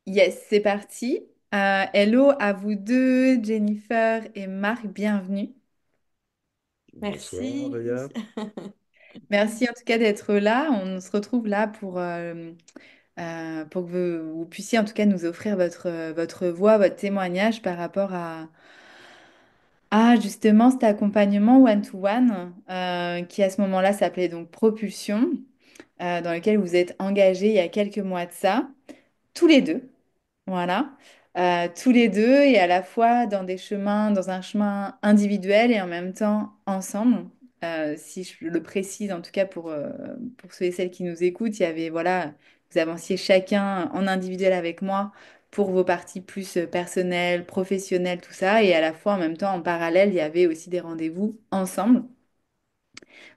Yes, c'est parti. Hello à vous deux, Jennifer et Marc, bienvenue. Bonsoir, Merci. Raya. Merci en tout cas d'être là. On se retrouve là pour que vous puissiez en tout cas nous offrir votre voix, votre témoignage par rapport à justement cet accompagnement one-to-one qui à ce moment-là s'appelait donc Propulsion, dans lequel vous êtes engagés il y a quelques mois de ça, tous les deux. Voilà. Tous les deux et à la fois dans des chemins, dans un chemin individuel et en même temps ensemble. Si je le précise, en tout cas pour ceux et celles qui nous écoutent, il y avait, voilà, vous avanciez chacun en individuel avec moi pour vos parties plus personnelles, professionnelles, tout ça. Et à la fois, en même temps, en parallèle, il y avait aussi des rendez-vous ensemble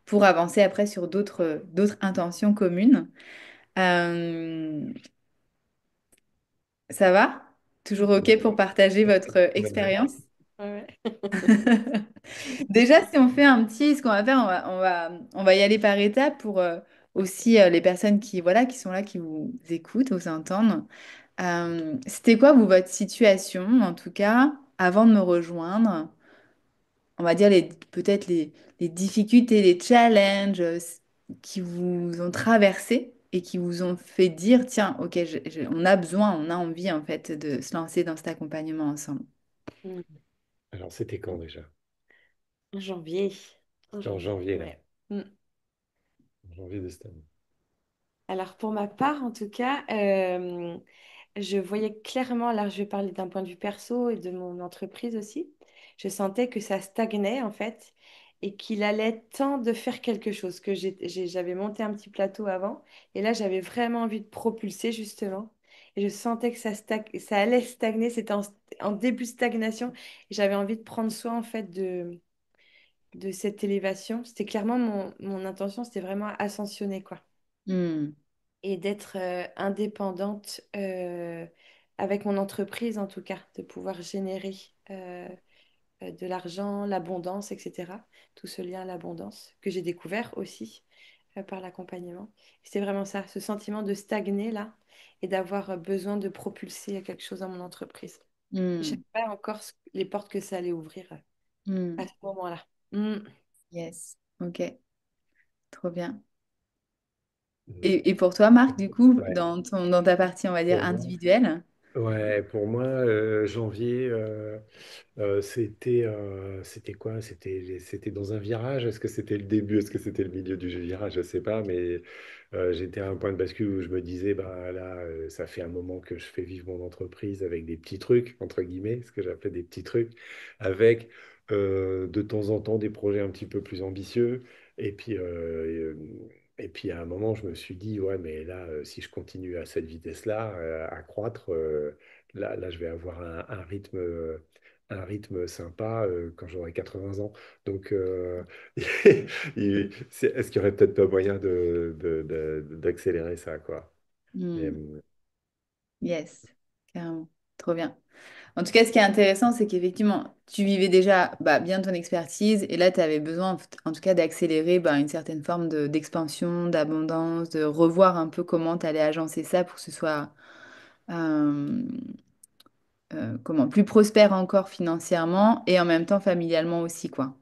pour avancer après sur d'autres intentions communes. Euh, Ça va? Toujours OK pour partager votre Ouais. expérience? Ouais. Déjà, si on fait un petit, ce qu'on va faire, on va y aller par étapes pour aussi les personnes qui, voilà, qui sont là, qui vous écoutent, vous entendent. C'était quoi, vous, votre situation, en tout cas, avant de me rejoindre? On va dire peut-être les difficultés, les challenges qui vous ont traversé et qui vous ont fait dire, tiens, OK, on a besoin, on a envie, en fait, de se lancer dans cet accompagnement ensemble. Mm. Alors, c'était quand déjà? En janvier. En C'était en janvier, janvier, là. ouais. Mm. En janvier de cette année. Alors pour ma part, en tout cas, je voyais clairement, là je vais parler d'un point de vue perso et de mon entreprise aussi, je sentais que ça stagnait en fait et qu'il allait temps de faire quelque chose, que j'avais monté un petit plateau avant et là j'avais vraiment envie de propulser justement. Et je sentais que ça allait stagner, c'était en début de stagnation et j'avais envie de prendre soin en fait de cette élévation. C'était clairement mon intention, c'était vraiment ascensionner, quoi. Hmm. Et d'être indépendante avec mon entreprise, en tout cas, de pouvoir générer de l'argent, l'abondance, etc. Tout ce lien à l'abondance que j'ai découvert aussi par l'accompagnement. C'est vraiment ça, ce sentiment de stagner là et d'avoir besoin de propulser quelque chose dans mon entreprise. Je ne Hmm. savais pas encore les portes que ça allait ouvrir à Hmm. ce moment-là. Mm. Yes. OK. Trop bien. Mhm. Et pour toi, Marc, du coup, Ouais. dans ta partie, on va dire, Pour moi, individuelle? janvier, c'était quoi? C'était dans un virage? Est-ce que c'était le début? Est-ce que c'était le milieu du virage? Je sais pas, mais j'étais à un point de bascule où je me disais, bah là, ça fait un moment que je fais vivre mon entreprise avec des petits trucs, entre guillemets, ce que j'appelais des petits trucs, avec de temps en temps des projets un petit peu plus ambitieux. Et puis, et puis à un moment, je me suis dit, ouais, mais là, si je continue à cette vitesse-là, à croître, là, je vais avoir un rythme sympa quand j'aurai 80 ans. Donc, est-ce qu'il y aurait peut-être pas moyen d'accélérer ça, quoi? Et, Hmm. Yes. Carrément. Trop bien. En tout cas, ce qui est intéressant, c'est qu'effectivement, tu vivais déjà bien ton expertise et là, tu avais besoin, en tout cas, d'accélérer une certaine forme d'expansion, d'abondance, de revoir un peu comment tu allais agencer ça pour que ce soit euh, plus prospère encore financièrement et en même temps familialement aussi, quoi.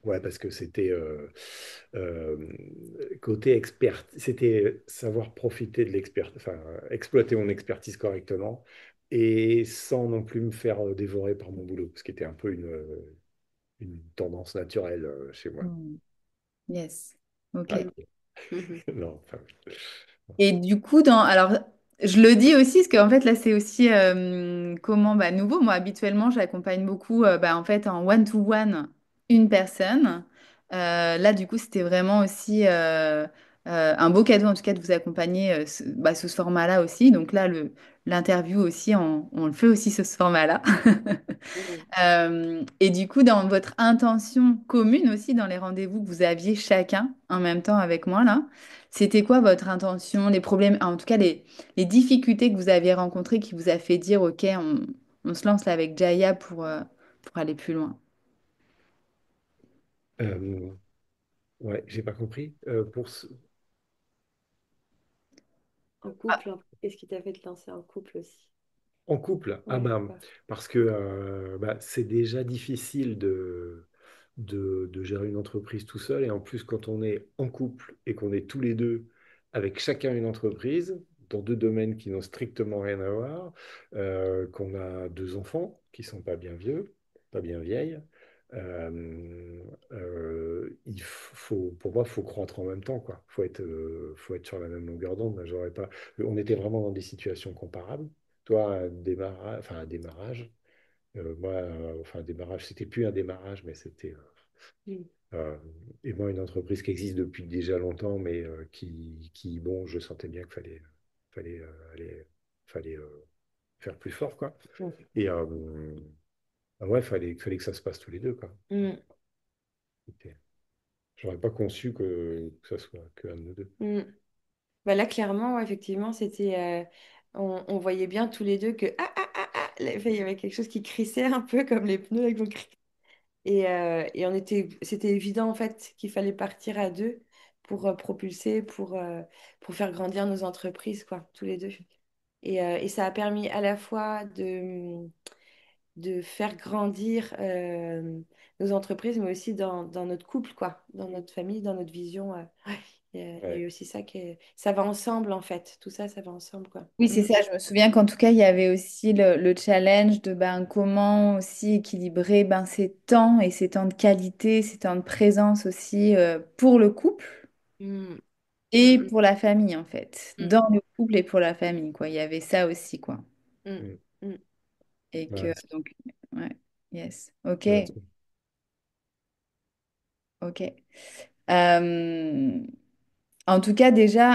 ouais, parce que c'était euh, côté expert, c'était savoir profiter de enfin, exploiter mon expertise correctement et sans non plus me faire dévorer par mon boulot, ce qui était un peu une tendance naturelle chez moi. Hmm. Yes. Ok. Ah, non, enfin, Et du coup, alors, je le dis aussi, parce qu'en fait, là, c'est aussi comment, nouveau. Moi, habituellement, j'accompagne beaucoup, en fait, en one-to-one, une personne. Là, du coup, c'était vraiment aussi un beau cadeau, en tout cas, de vous accompagner sous ce format-là aussi. Donc là, l'interview aussi, on le fait aussi sous ce format-là. Mm. Et du coup, dans votre intention commune aussi, dans les rendez-vous que vous aviez chacun en même temps avec moi, là, c'était quoi votre intention, les problèmes, en tout cas les difficultés que vous aviez rencontrées qui vous a fait dire, OK, on se lance là avec Jaya pour aller plus loin. euh, ouais, j'ai pas compris. En couple, hein. Qu'est-ce qui t'a fait te lancer en couple aussi? En couple, ah Ouais, ben, ouais. parce que bah, c'est déjà difficile de gérer une entreprise tout seul. Et en plus, quand on est en couple et qu'on est tous les deux avec chacun une entreprise, dans deux domaines qui n'ont strictement rien à voir, qu'on a deux enfants qui sont pas bien vieux, pas bien vieilles, pour moi, il faut croître en même temps, quoi. Faut être sur la même longueur d'onde. J'aurais pas, on était vraiment dans des situations comparables. Toi, un démarrage, moi, enfin, un démarrage, c'était plus un démarrage, mais c'était. Mm. Euh, et moi, une entreprise qui existe depuis déjà longtemps, mais bon, je sentais bien fallait, fallait faire plus fort, quoi. Et ouais, fallait que ça se passe tous les deux, quoi. Mm. C'était- J'aurais pas conçu que ça soit qu'un de nous deux. Mm. Bah là, clairement, ouais, effectivement, on voyait bien tous les deux que là, il y avait quelque chose qui crissait un peu comme les pneus avec vont crisser. Et c'était évident en fait qu'il fallait partir à deux pour propulser, pour faire grandir nos entreprises, quoi, tous les deux. Et ça a permis à la fois de faire grandir nos entreprises, mais aussi dans notre couple, quoi, dans notre famille, dans notre vision. Ouais. Il y a Ouais. aussi ça ça va ensemble en fait. Tout ça, ça va ensemble, quoi. Oui, c'est Mm. ça. Je me souviens qu'en tout cas, il y avait aussi le challenge de ben, comment aussi équilibrer ben, ses temps et ses temps de qualité, ses temps de présence aussi pour le couple Mm. et Mm, pour la famille, en fait. mm, Dans le couple et pour la famille, quoi. Il y avait ça aussi, quoi. mm, Mm. mm, Et que, Ouais, donc, ouais, yes. OK, ouais, OK. Euh, En tout cas, déjà,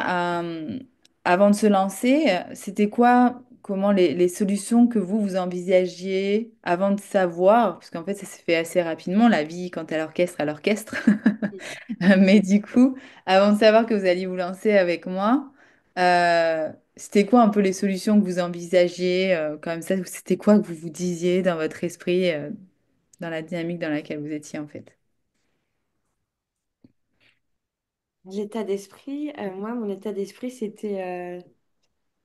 avant de se lancer, c'était quoi, comment les solutions que vous envisagiez avant de savoir, parce qu'en fait, ça se fait assez rapidement, la vie, quand à l'orchestre, à l'orchestre. Mais du coup, avant de savoir que vous alliez vous lancer avec moi, c'était quoi un peu les solutions que vous envisagiez, comme ça, c'était quoi que vous vous disiez dans votre esprit, dans la dynamique dans laquelle vous étiez, en fait? L'état d'esprit, moi, mon état d'esprit, c'était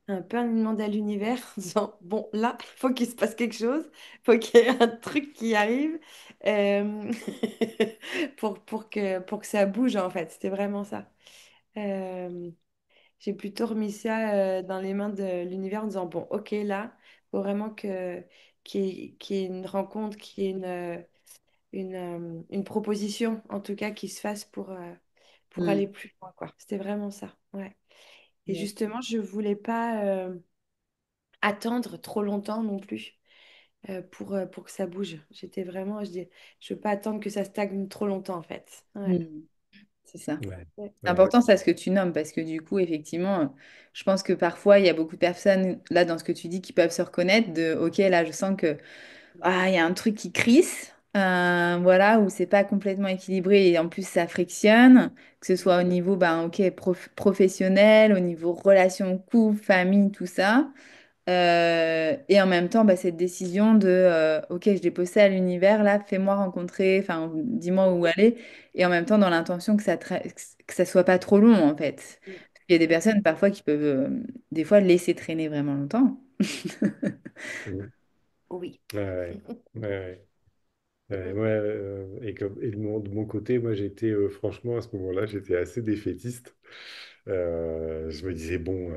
un peu un demande à l'univers, en disant, bon, là, il faut qu'il se passe quelque chose, il faut qu'il y ait un truc qui arrive euh, pour que ça bouge, en fait. C'était vraiment ça. Euh, j'ai plutôt remis ça dans les mains de l'univers en disant, bon, ok, là, il faut vraiment qu'il y ait une rencontre, qu'il y ait une proposition, en tout cas, qui se fasse pour Hmm. aller plus loin, quoi. C'était vraiment ça, ouais. Et Yes. justement, je voulais pas attendre trop longtemps non plus pour que ça bouge. Je veux pas attendre que ça stagne trop longtemps, en fait. Ouais. Hmm. C'est ça. ouais, Ouais. C'est ouais, important, ça, ce que tu nommes, parce que du coup, effectivement, je pense que parfois, il y a beaucoup de personnes, là, dans ce que tu dis, qui peuvent se reconnaître de, OK, là, je sens que, ah, il y a un truc qui crisse, voilà, où c'est pas complètement équilibré et en plus, ça frictionne, que ce soit au niveau, ben, OK, professionnel, au niveau relation, couple, famille, tout ça. Et en même temps, bah, cette décision de OK, je dépose ça à l'univers, là, fais-moi rencontrer, enfin, dis-moi où aller. Et en même temps, dans l'intention que ça soit pas trop long, en fait. Il y a des personnes parfois qui peuvent, des fois, laisser traîner vraiment longtemps. ouais, Oui. ouais, ouais, ouais. Ouais, et de mon côté, moi j'étais franchement à ce moment-là, j'étais assez défaitiste. Je me disais, bon,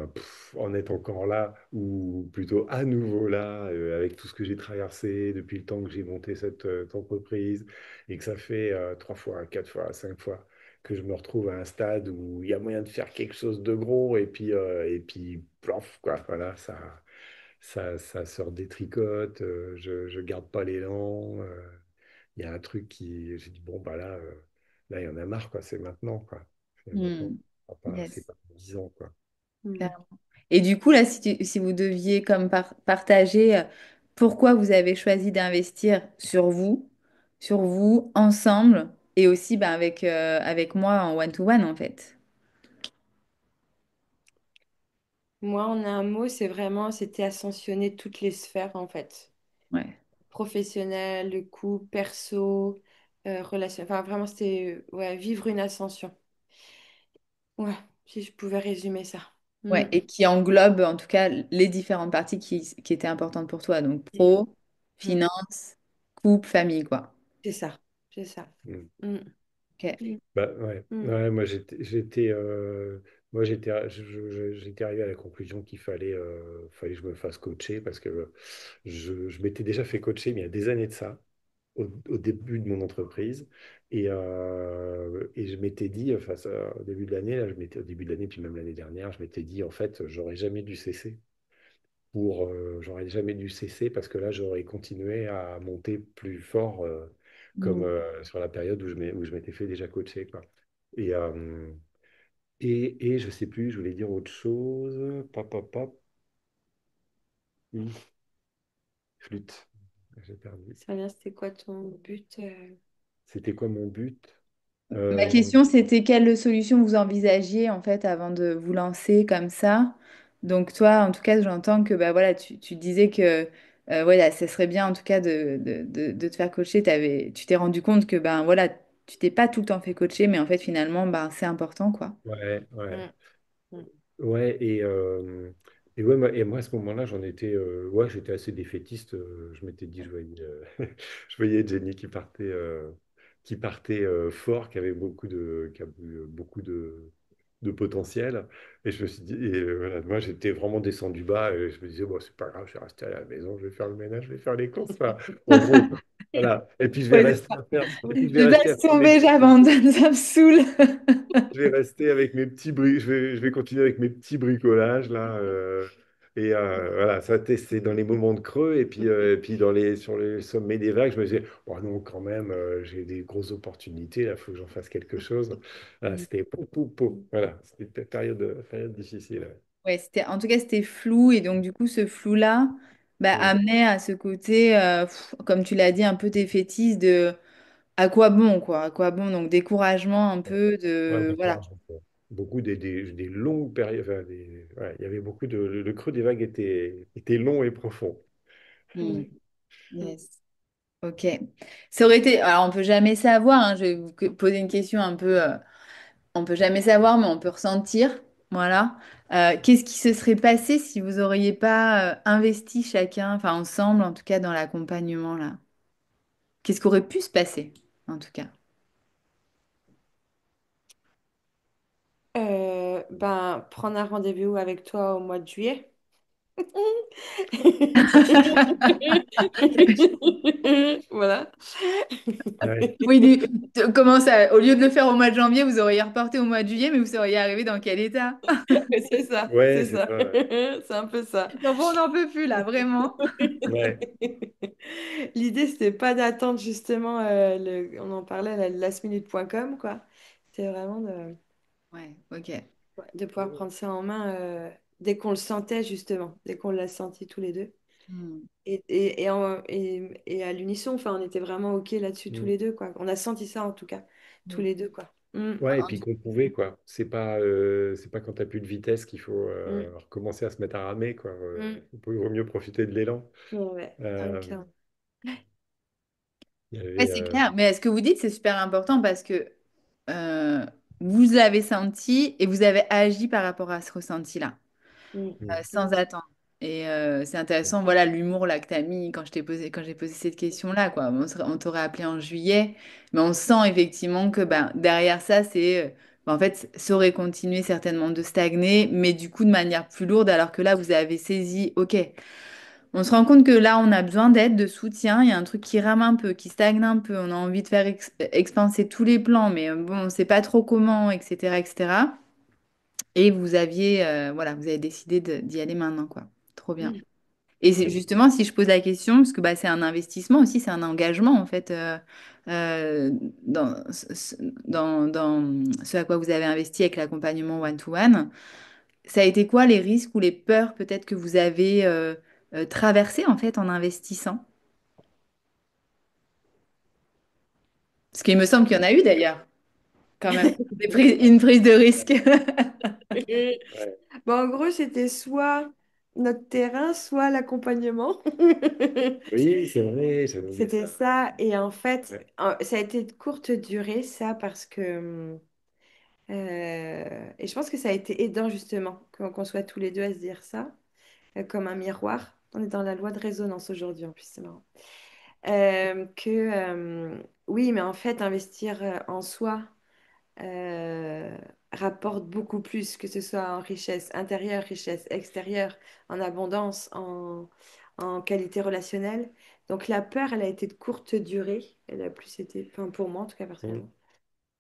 en être encore là, ou plutôt à nouveau là, avec tout ce que j'ai traversé depuis le temps que j'ai monté cette entreprise, et que ça fait trois fois, quatre fois, cinq fois que je me retrouve à un stade où il y a moyen de faire quelque chose de gros, et puis plof, quoi, voilà, ça se redétricote, je garde pas l'élan. Il y a un truc qui. J'ai dit, bon, bah là, il y en a marre, quoi. C'est maintenant, quoi. C'est maintenant. Hmm. C'est Yes. pas dans 10 ans, quoi. Mm. Clairement. Et du coup, là, si vous deviez comme partager pourquoi vous avez choisi d'investir sur vous, ensemble, et aussi ben, avec moi en one-to-one, en fait. Moi, en un mot, c'était ascensionner toutes les sphères, en fait. Ouais. Professionnel, le couple, perso, relation. Enfin, vraiment, c'était ouais, vivre une ascension. Ouais, si je pouvais résumer ça. Ouais, Mm. et qui englobe en tout cas les différentes parties qui étaient importantes pour toi. Donc Mm. pro, Mm. finance, couple, famille, quoi. C'est ça, c'est ça. Mm. Mm. Ok. Mm. Bah, ouais. Mm. Ouais, moi j'étais arrivé à la conclusion qu'il fallait que je me fasse coacher parce que je m'étais déjà fait coacher mais il y a des années de ça, au début de mon entreprise. Et je m'étais dit, enfin, au début de l'année, là, au début de l'année, puis même l'année dernière, je m'étais dit, en fait, j'aurais jamais dû cesser parce que là, j'aurais continué à monter plus fort, comme Mm. sur la période où je m'étais fait déjà coacher, quoi. Et, euh, et je sais plus, je voulais dire autre chose. Pop, pop, pop. Oui, flûte. J'ai perdu. Ça vient, c'était quoi ton but? C'était quoi mon but? Ma Euh, question, c'était quelle solution vous envisagiez en fait avant de vous lancer comme ça? Donc toi, en tout cas, j'entends que bah voilà, tu disais que voilà, ça serait bien en tout cas de te faire coacher. Tu t'es rendu compte que ben voilà, tu t'es pas tout le temps fait coacher, mais en fait finalement, ben c'est important quoi. ouais, ouais. Mm. Mm. Ouais, et ouais, et moi à ce moment-là, ouais, j'étais assez défaitiste. Je m'étais dit, je voyais Jenny qui partait fort, qui avait beaucoup de potentiel. Et je me suis dit, voilà, moi j'étais vraiment descendu bas. Et je me disais, bon, c'est pas grave, je vais rester à la maison, je vais faire le ménage, je vais faire les courses. Enfin, en gros, voilà. Ouais, c'est ça. Et puis je vais Je rester à laisse faire mes tomber, j'abandonne, ça me saoule. je vais rester avec mes je vais continuer avec mes petits bricolages là. Voilà, c'est dans les moments de creux et puis sur les sommets des vagues, je me disais, oh non, quand même, j'ai des grosses opportunités, là, il faut que j'en fasse quelque chose. Voilà, c'était pou, pou, pou. Voilà, c'était une période difficile. Ouais. Ouais, en tout cas, c'était flou et donc du coup, ce flou-là bah, Mm. amenait à ce côté, comme tu l'as dit, un peu défaitiste de à quoi bon, quoi, à quoi bon, donc découragement un peu Ouais, de, voilà. décourageant, quoi. Beaucoup des longues périodes, enfin, ouais, il y avait beaucoup le creux des vagues était long et profond. Hmm, Mm. Mm. yes. Ok. Ça aurait été, alors on peut jamais savoir, hein, je vais vous poser une question un peu, on peut jamais savoir, mais on peut ressentir, voilà. Qu'est-ce qui se serait passé si vous auriez pas investi chacun, enfin ensemble, en tout cas dans l'accompagnement là? Qu'est-ce qui aurait pu se passer, en tout cas? Ben, prendre un rendez-vous avec toi au mois de juillet. Voilà. Ouais. Oui, comment ça? Au lieu de le faire au mois de janvier, vous auriez reporté au mois de juillet, mais vous seriez arrivé dans quel état? C'est ça, Ouais, c'est c'est ça. ça. Ouais. C'est un peu ça. Non, bon, on n'en peut plus là, vraiment. Ouais. L'idée, c'était pas d'attendre justement, on en parlait, lastminute.com, quoi. C'était vraiment Ouais, ok. de pouvoir prendre ça en main dès qu'on le sentait, justement, dès qu'on l'a senti tous les deux. Hmm. Et à l'unisson, enfin, on était vraiment OK là-dessus tous Mm. les deux, quoi. On a senti ça, en tout cas, tous Hmm. les deux, quoi. Mm. Ouais, et puis qu'on pouvait, quoi. C'est pas quand t'as plus de vitesse qu'il faut Mm. recommencer à se mettre à ramer, quoi. Mm. Il vaut mieux profiter de l'élan. Ouais, ouais. Ah, Euh, clairement. il y Ouais, avait, c'est clair. Mais ce que vous dites, c'est super important parce que euh, vous l'avez senti et vous avez agi par rapport à ce ressenti-là. Mm. mm, Sans attendre. Et c'est intéressant, voilà, l'humour là que tu as mis quand j'ai posé cette question-là, quoi. On t'aurait appelé en juillet, mais on sent effectivement que ben, derrière ça, ben, en fait, ça aurait continué certainement de stagner, mais du coup de manière plus lourde, alors que là, vous avez saisi, ok, on se rend compte que là, on a besoin d'aide, de soutien, il y a un truc qui rame un peu, qui stagne un peu, on a envie de faire expanser tous les plans, mais bon, on ne sait pas trop comment, etc., etc. Et vous aviez, voilà, vous avez décidé d'y aller maintenant, quoi. Trop bien. Mm. Et c'est justement, si je pose la question, parce que bah, c'est un investissement aussi, c'est un engagement, en fait, euh, dans, dans ce à quoi vous avez investi avec l'accompagnement one-to-one. Ça a été quoi les risques ou les peurs peut-être que vous avez traversées, en fait, en investissant? Parce qu'il me semble qu'il y en a eu d'ailleurs, quand même. Une prise de risque. ouais. Bon, en gros, c'était soit notre terrain, soit l'accompagnement. Oui, c'est vrai, j'avais oublié C'était ça. ça. Et en fait, Ouais. ça a été de courte durée, ça, parce que Et je pense que ça a été aidant justement qu'on soit tous les deux à se dire ça, comme un miroir. On est dans la loi de résonance aujourd'hui en plus, c'est marrant. Que oui, mais en fait, investir en soi euh, rapporte beaucoup plus, que ce soit en richesse intérieure, richesse extérieure, en abondance, en qualité relationnelle. Donc la peur, elle a été de courte durée. Elle a plus été, enfin pour moi en tout cas Mm. personnellement.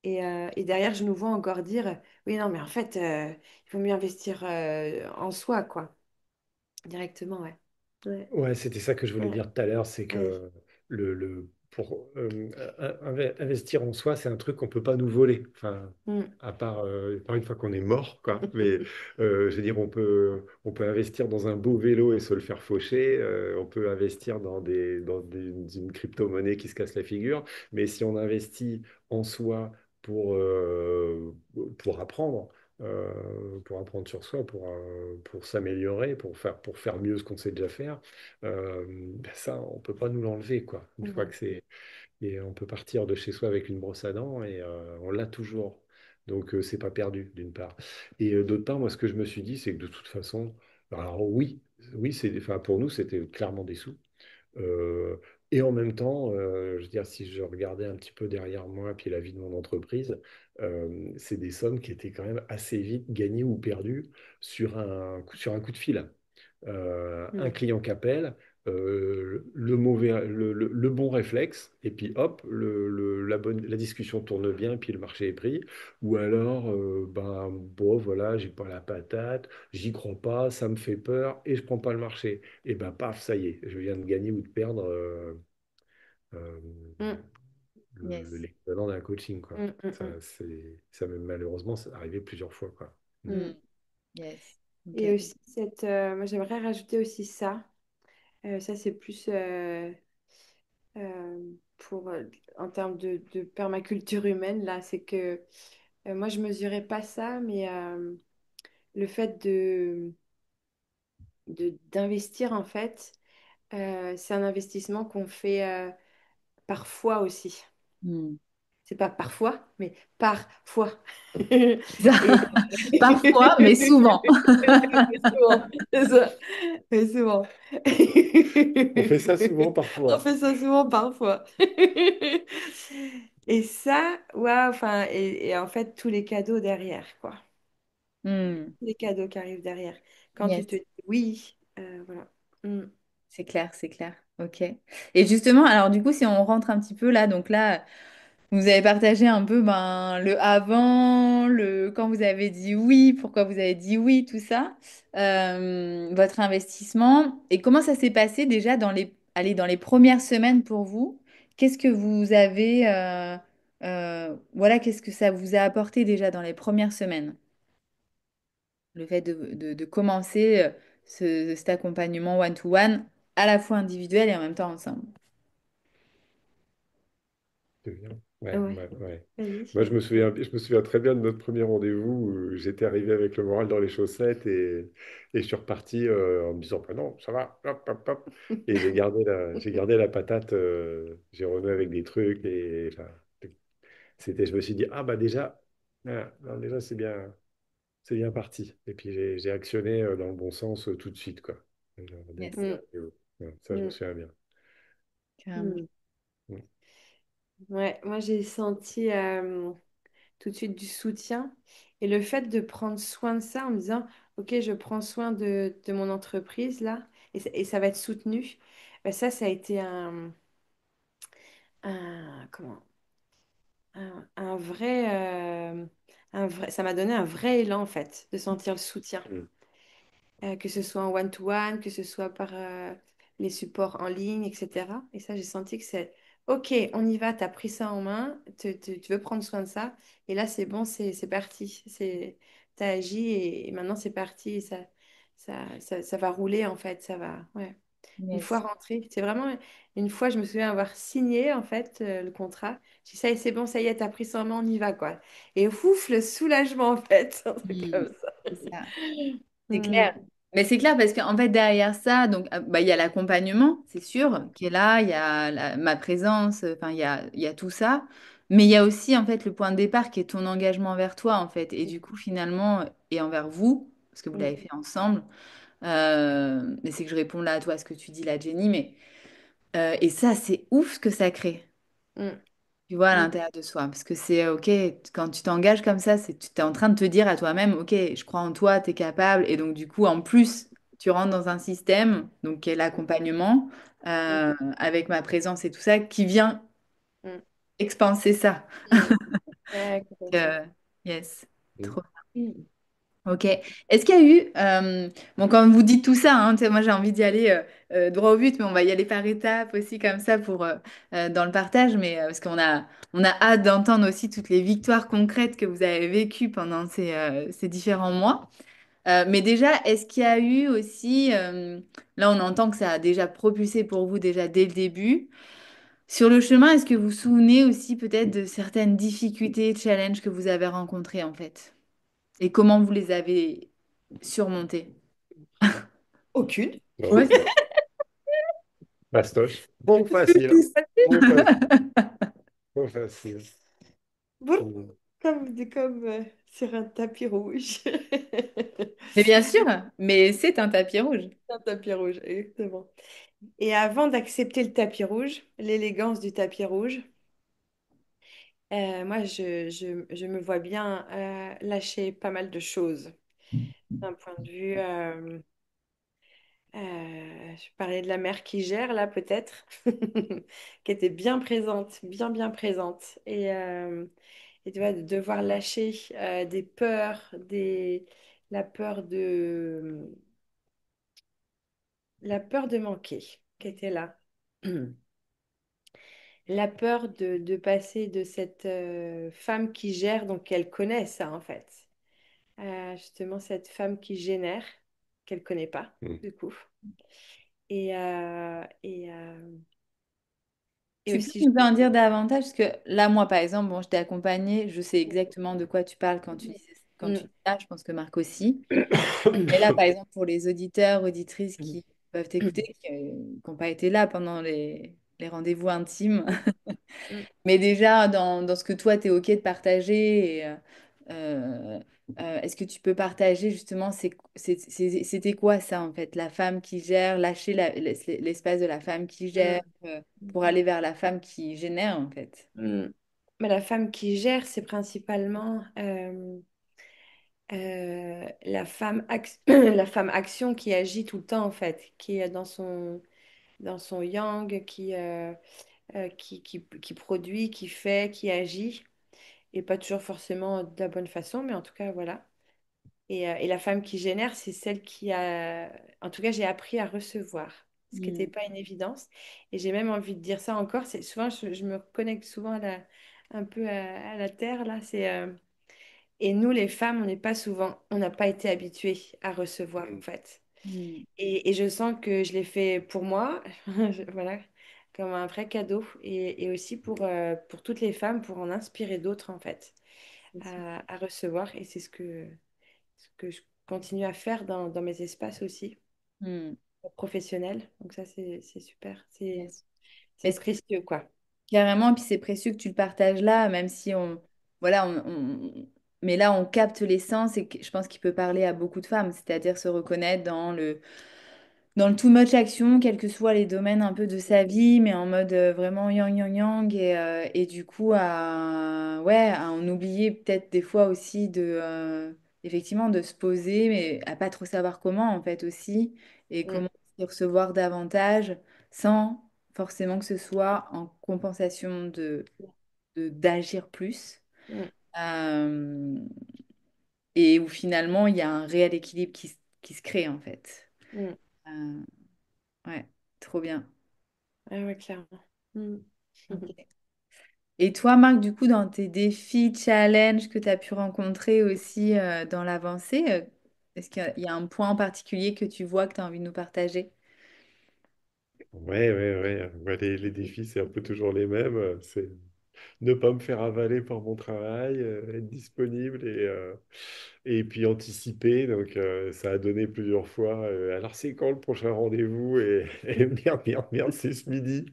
Et derrière, je nous vois encore dire, oui, non, mais en fait, il faut mieux investir en soi, quoi. Directement, ouais. Ouais, Ouais, c'était ça que je voulais ouais, dire tout à l'heure, c'est ouais. que pour investir en soi, c'est un truc qu'on peut pas nous voler. Enfin, Mm. à part, une fois qu'on est mort, quoi. Mais je veux dire, on peut investir dans un beau vélo et se le faire faucher. On peut investir une crypto-monnaie qui se casse la figure. Mais si on investit en soi pour, euh, pour apprendre, pour apprendre sur soi, pour s'améliorer, pour faire mieux ce qu'on sait déjà faire, ben ça, on peut pas nous l'enlever, quoi. Une fois Non. que c'est, et on peut partir de chez soi avec une brosse à dents et on l'a toujours. Donc c'est pas perdu, d'une part. Et d'autre part, moi, ce que je me suis dit, c'est que de toute façon, alors oui, oui, enfin, pour nous, c'était clairement des sous. Euh, et en même temps, je veux dire, si je regardais un petit peu derrière moi, puis la vie de mon entreprise, c'est des sommes qui étaient quand même assez vite gagnées ou perdues sur un coup de fil. Un Mm. client qui appelle, le mauvais, le bon réflexe, et puis hop, la discussion tourne bien, puis le marché est pris. Ou alors, ben, bon, voilà, j'ai pas la patate, j'y crois pas, ça me fait peur, et je prends pas le marché. Et ben paf, ça y est, je viens de gagner ou de perdre euh, Mm. Yes. l'équivalent d'un coaching, quoi. Mm, mm, mm, Ça malheureusement, c'est arrivé plusieurs fois, quoi. Mm. mm. Mm. Yes. Et Ok. aussi, moi, j'aimerais rajouter aussi ça. Ça, c'est plus pour, en termes de permaculture humaine, là, c'est que moi, je mesurais pas ça, mais le fait d'investir, en fait, c'est un investissement qu'on fait parfois aussi. Mm. C'est pas parfois, mais parfois. Ça, Et parfois, mais souvent. souvent, c'est ça. Mais souvent. On fait ça souvent On parfois. fait ça souvent parfois. Et ça, waouh, enfin, et en fait, tous les cadeaux derrière, quoi. Mm. Les cadeaux qui arrivent derrière. Quand tu Yes. te dis oui, voilà. Mm. C'est clair, c'est clair. Ok. Et justement, alors du coup, si on rentre un petit peu là, donc là, vous avez partagé un peu ben, le avant, le quand vous avez dit oui, pourquoi vous avez dit oui, tout ça, votre investissement. Et comment ça s'est passé déjà allez, dans les premières semaines pour vous? Qu'est-ce que vous avez, voilà, qu'est-ce que ça vous a apporté déjà dans les premières semaines? Le fait de commencer cet accompagnement one-to-one, à la fois individuel et en même temps ensemble. Devient. Ouais, Ouais, ouais, ouais. vas-y. Moi, je me souviens très bien de notre premier rendez-vous où j'étais arrivé avec le moral dans les chaussettes et je suis reparti en me disant, bah non, ça va, hop, hop, hop. Et j'ai gardé la patate, j'ai renoué avec des trucs et enfin, je me suis dit, ah bah déjà, ah, non, déjà c'est bien parti. Et puis j'ai actionné dans le bon sens tout de suite, quoi. Dès le Yes, premier Mm, rendez-vous. Ouais, ça, je me mm, souviens bien. carrément. mm. Mm. Ouais, moi j'ai senti tout de suite du soutien et le fait de prendre soin de ça en me disant, ok, je prends soin de mon entreprise là et ça va être soutenu, ben ça a été comment, un vrai, ça m'a donné un vrai élan en fait de sentir le soutien. Mm. Que ce soit en one-to-one, que ce soit par les supports en ligne, etc. Et ça, j'ai senti que c'est OK, on y va, tu as pris ça en main, tu veux prendre soin de ça. Et là, c'est bon, c'est parti. Tu as agi et maintenant, c'est parti. Et ça va rouler, en fait. Ça va, ouais. Une fois Yes. rentré, c'est vraiment une fois, je me souviens avoir signé, en fait, le contrat. J'ai dit, ça y est, c'est bon, ça y est, tu as pris ça en main, on y va, quoi. Et ouf, le soulagement, en fait. Un truc Mm. comme ça. C'est ça. C'est Hmm. clair. Mais c'est clair parce qu'en fait, derrière ça, donc, bah, il y a l'accompagnement, c'est sûr, qui est là, il y a ma présence, enfin, il y a tout ça. Mais il y a aussi en fait le point de départ qui est ton engagement envers toi en fait. Et du coup, finalement, et envers vous, parce que vous Mm, l'avez fait ensemble. Mais c'est que je réponds là à toi, à ce que tu dis là, Jenny. Mais, et ça, c'est ouf ce que ça crée. mm, Tu vois, à mm, l'intérieur de soi. Parce que c'est OK, quand tu t'engages comme ça, c'est tu es en train de te dire à toi-même, OK, je crois en toi, tu es capable. Et donc, du coup, en plus, tu rentres dans un système, donc qui est l'accompagnement, mm, avec ma présence et tout ça, qui vient mm, expanser ça. mm. Ouais, complètement. Euh, yes, Mm. trop. Mm. Ok. Est-ce qu'il y a eu, bon, quand vous dites tout ça, hein, tu sais, moi j'ai envie d'y aller droit au but, mais on va y aller par étapes aussi comme ça pour dans le partage, mais parce on a hâte d'entendre aussi toutes les victoires concrètes que vous avez vécues pendant ces différents mois. Mais déjà, est-ce qu'il y a eu aussi, là on entend que ça a déjà propulsé pour vous déjà dès le début. Sur le chemin, est-ce que vous vous souvenez aussi peut-être de certaines difficultés, challenges que vous avez rencontrés en fait? Et comment vous les avez surmontées? Aucune. Non. Ouais, Fastoche. Trop facile. c'est ça. Trop facile. Trop facile. Bon, Mm. comme sur un tapis rouge. Mais bien sûr, mais c'est un tapis rouge. Un tapis rouge, exactement. Et avant d'accepter le tapis rouge, l'élégance du tapis rouge, moi, je me vois bien lâcher pas mal de choses d'un point de vue. Je parlais de la mère qui gère, là, peut-être, qui était bien présente, bien présente. Et tu vois, de devoir lâcher des peurs, la peur la peur de manquer, qui était là. La peur de passer de cette femme qui gère, donc qu'elle connaît ça en fait, justement cette femme qui génère, qu'elle connaît pas Mm. du coup. Et, euh, et, euh, et Tu peux aussi, nous en dire davantage? Parce que là, moi, par exemple, bon, je t'ai accompagnée, je sais exactement de quoi tu parles quand tu Mm, dis ça, je pense que Marc aussi. Mais là, par exemple, pour les auditeurs, auditrices qui peuvent t'écouter, qui n'ont pas été là pendant les rendez-vous intimes, mm, mais déjà, dans ce que toi, tu es OK de partager, euh, est-ce que tu peux partager justement, c'était quoi ça en fait, la femme qui gère, lâcher l'espace de la femme qui gère mm, pour aller vers la femme qui génère en fait. mm. Mais la femme qui gère, c'est principalement la femme action qui agit tout le temps en fait, qui est dans son yang, qui produit, qui fait, qui agit, et pas toujours forcément de la bonne façon, mais en tout cas, voilà. Et la femme qui génère, c'est celle qui a... En tout cas, j'ai appris à recevoir, ce qui n'était Mm. pas une évidence. Et j'ai même envie de dire ça encore, c'est souvent, je me connecte souvent un peu à la terre, là, Et nous, les femmes, on n'est pas souvent, on n'a pas été habituées à recevoir, en fait. Mm. Et je sens que je l'ai fait pour moi, voilà, comme un vrai cadeau. Et aussi pour toutes les femmes, pour en inspirer d'autres, en fait, C'est sûr. à recevoir. Et c'est ce que je continue à faire dans mes espaces aussi, Mm. professionnels. Donc ça, c'est super. Yes. C'est précieux, quoi. Carrément, puis c'est précieux que tu le partages là, même si voilà, mais là on capte l'essence et que je pense qu'il peut parler à beaucoup de femmes, c'est-à-dire se reconnaître dans le too much action, quels que soient les domaines un peu de sa vie, mais en mode vraiment yang yang yang et du coup ouais, à en oublier peut-être des fois aussi effectivement de se poser, mais à pas trop savoir comment en fait aussi et Mm, comment y recevoir davantage sans forcément que ce soit en compensation d'agir plus. mm, Euh, et où finalement il y a un réel équilibre qui se crée en fait. mm. Euh, ouais, trop bien. Ah ouais, clairement. Mm. Ok. Et toi, Marc, du coup, dans tes défis, challenges que tu as pu rencontrer aussi dans l'avancée, est-ce qu'il y a un point en particulier que tu vois que tu as envie de nous partager? Ouais, ouais, ouais. Ouais, les défis, c'est un peu toujours les mêmes. C'est ne pas me faire avaler par mon travail, être disponible et puis anticiper. Donc, ça a donné plusieurs fois. Alors, c'est quand le prochain rendez-vous? Et merde, merde, merde, c'est ce midi.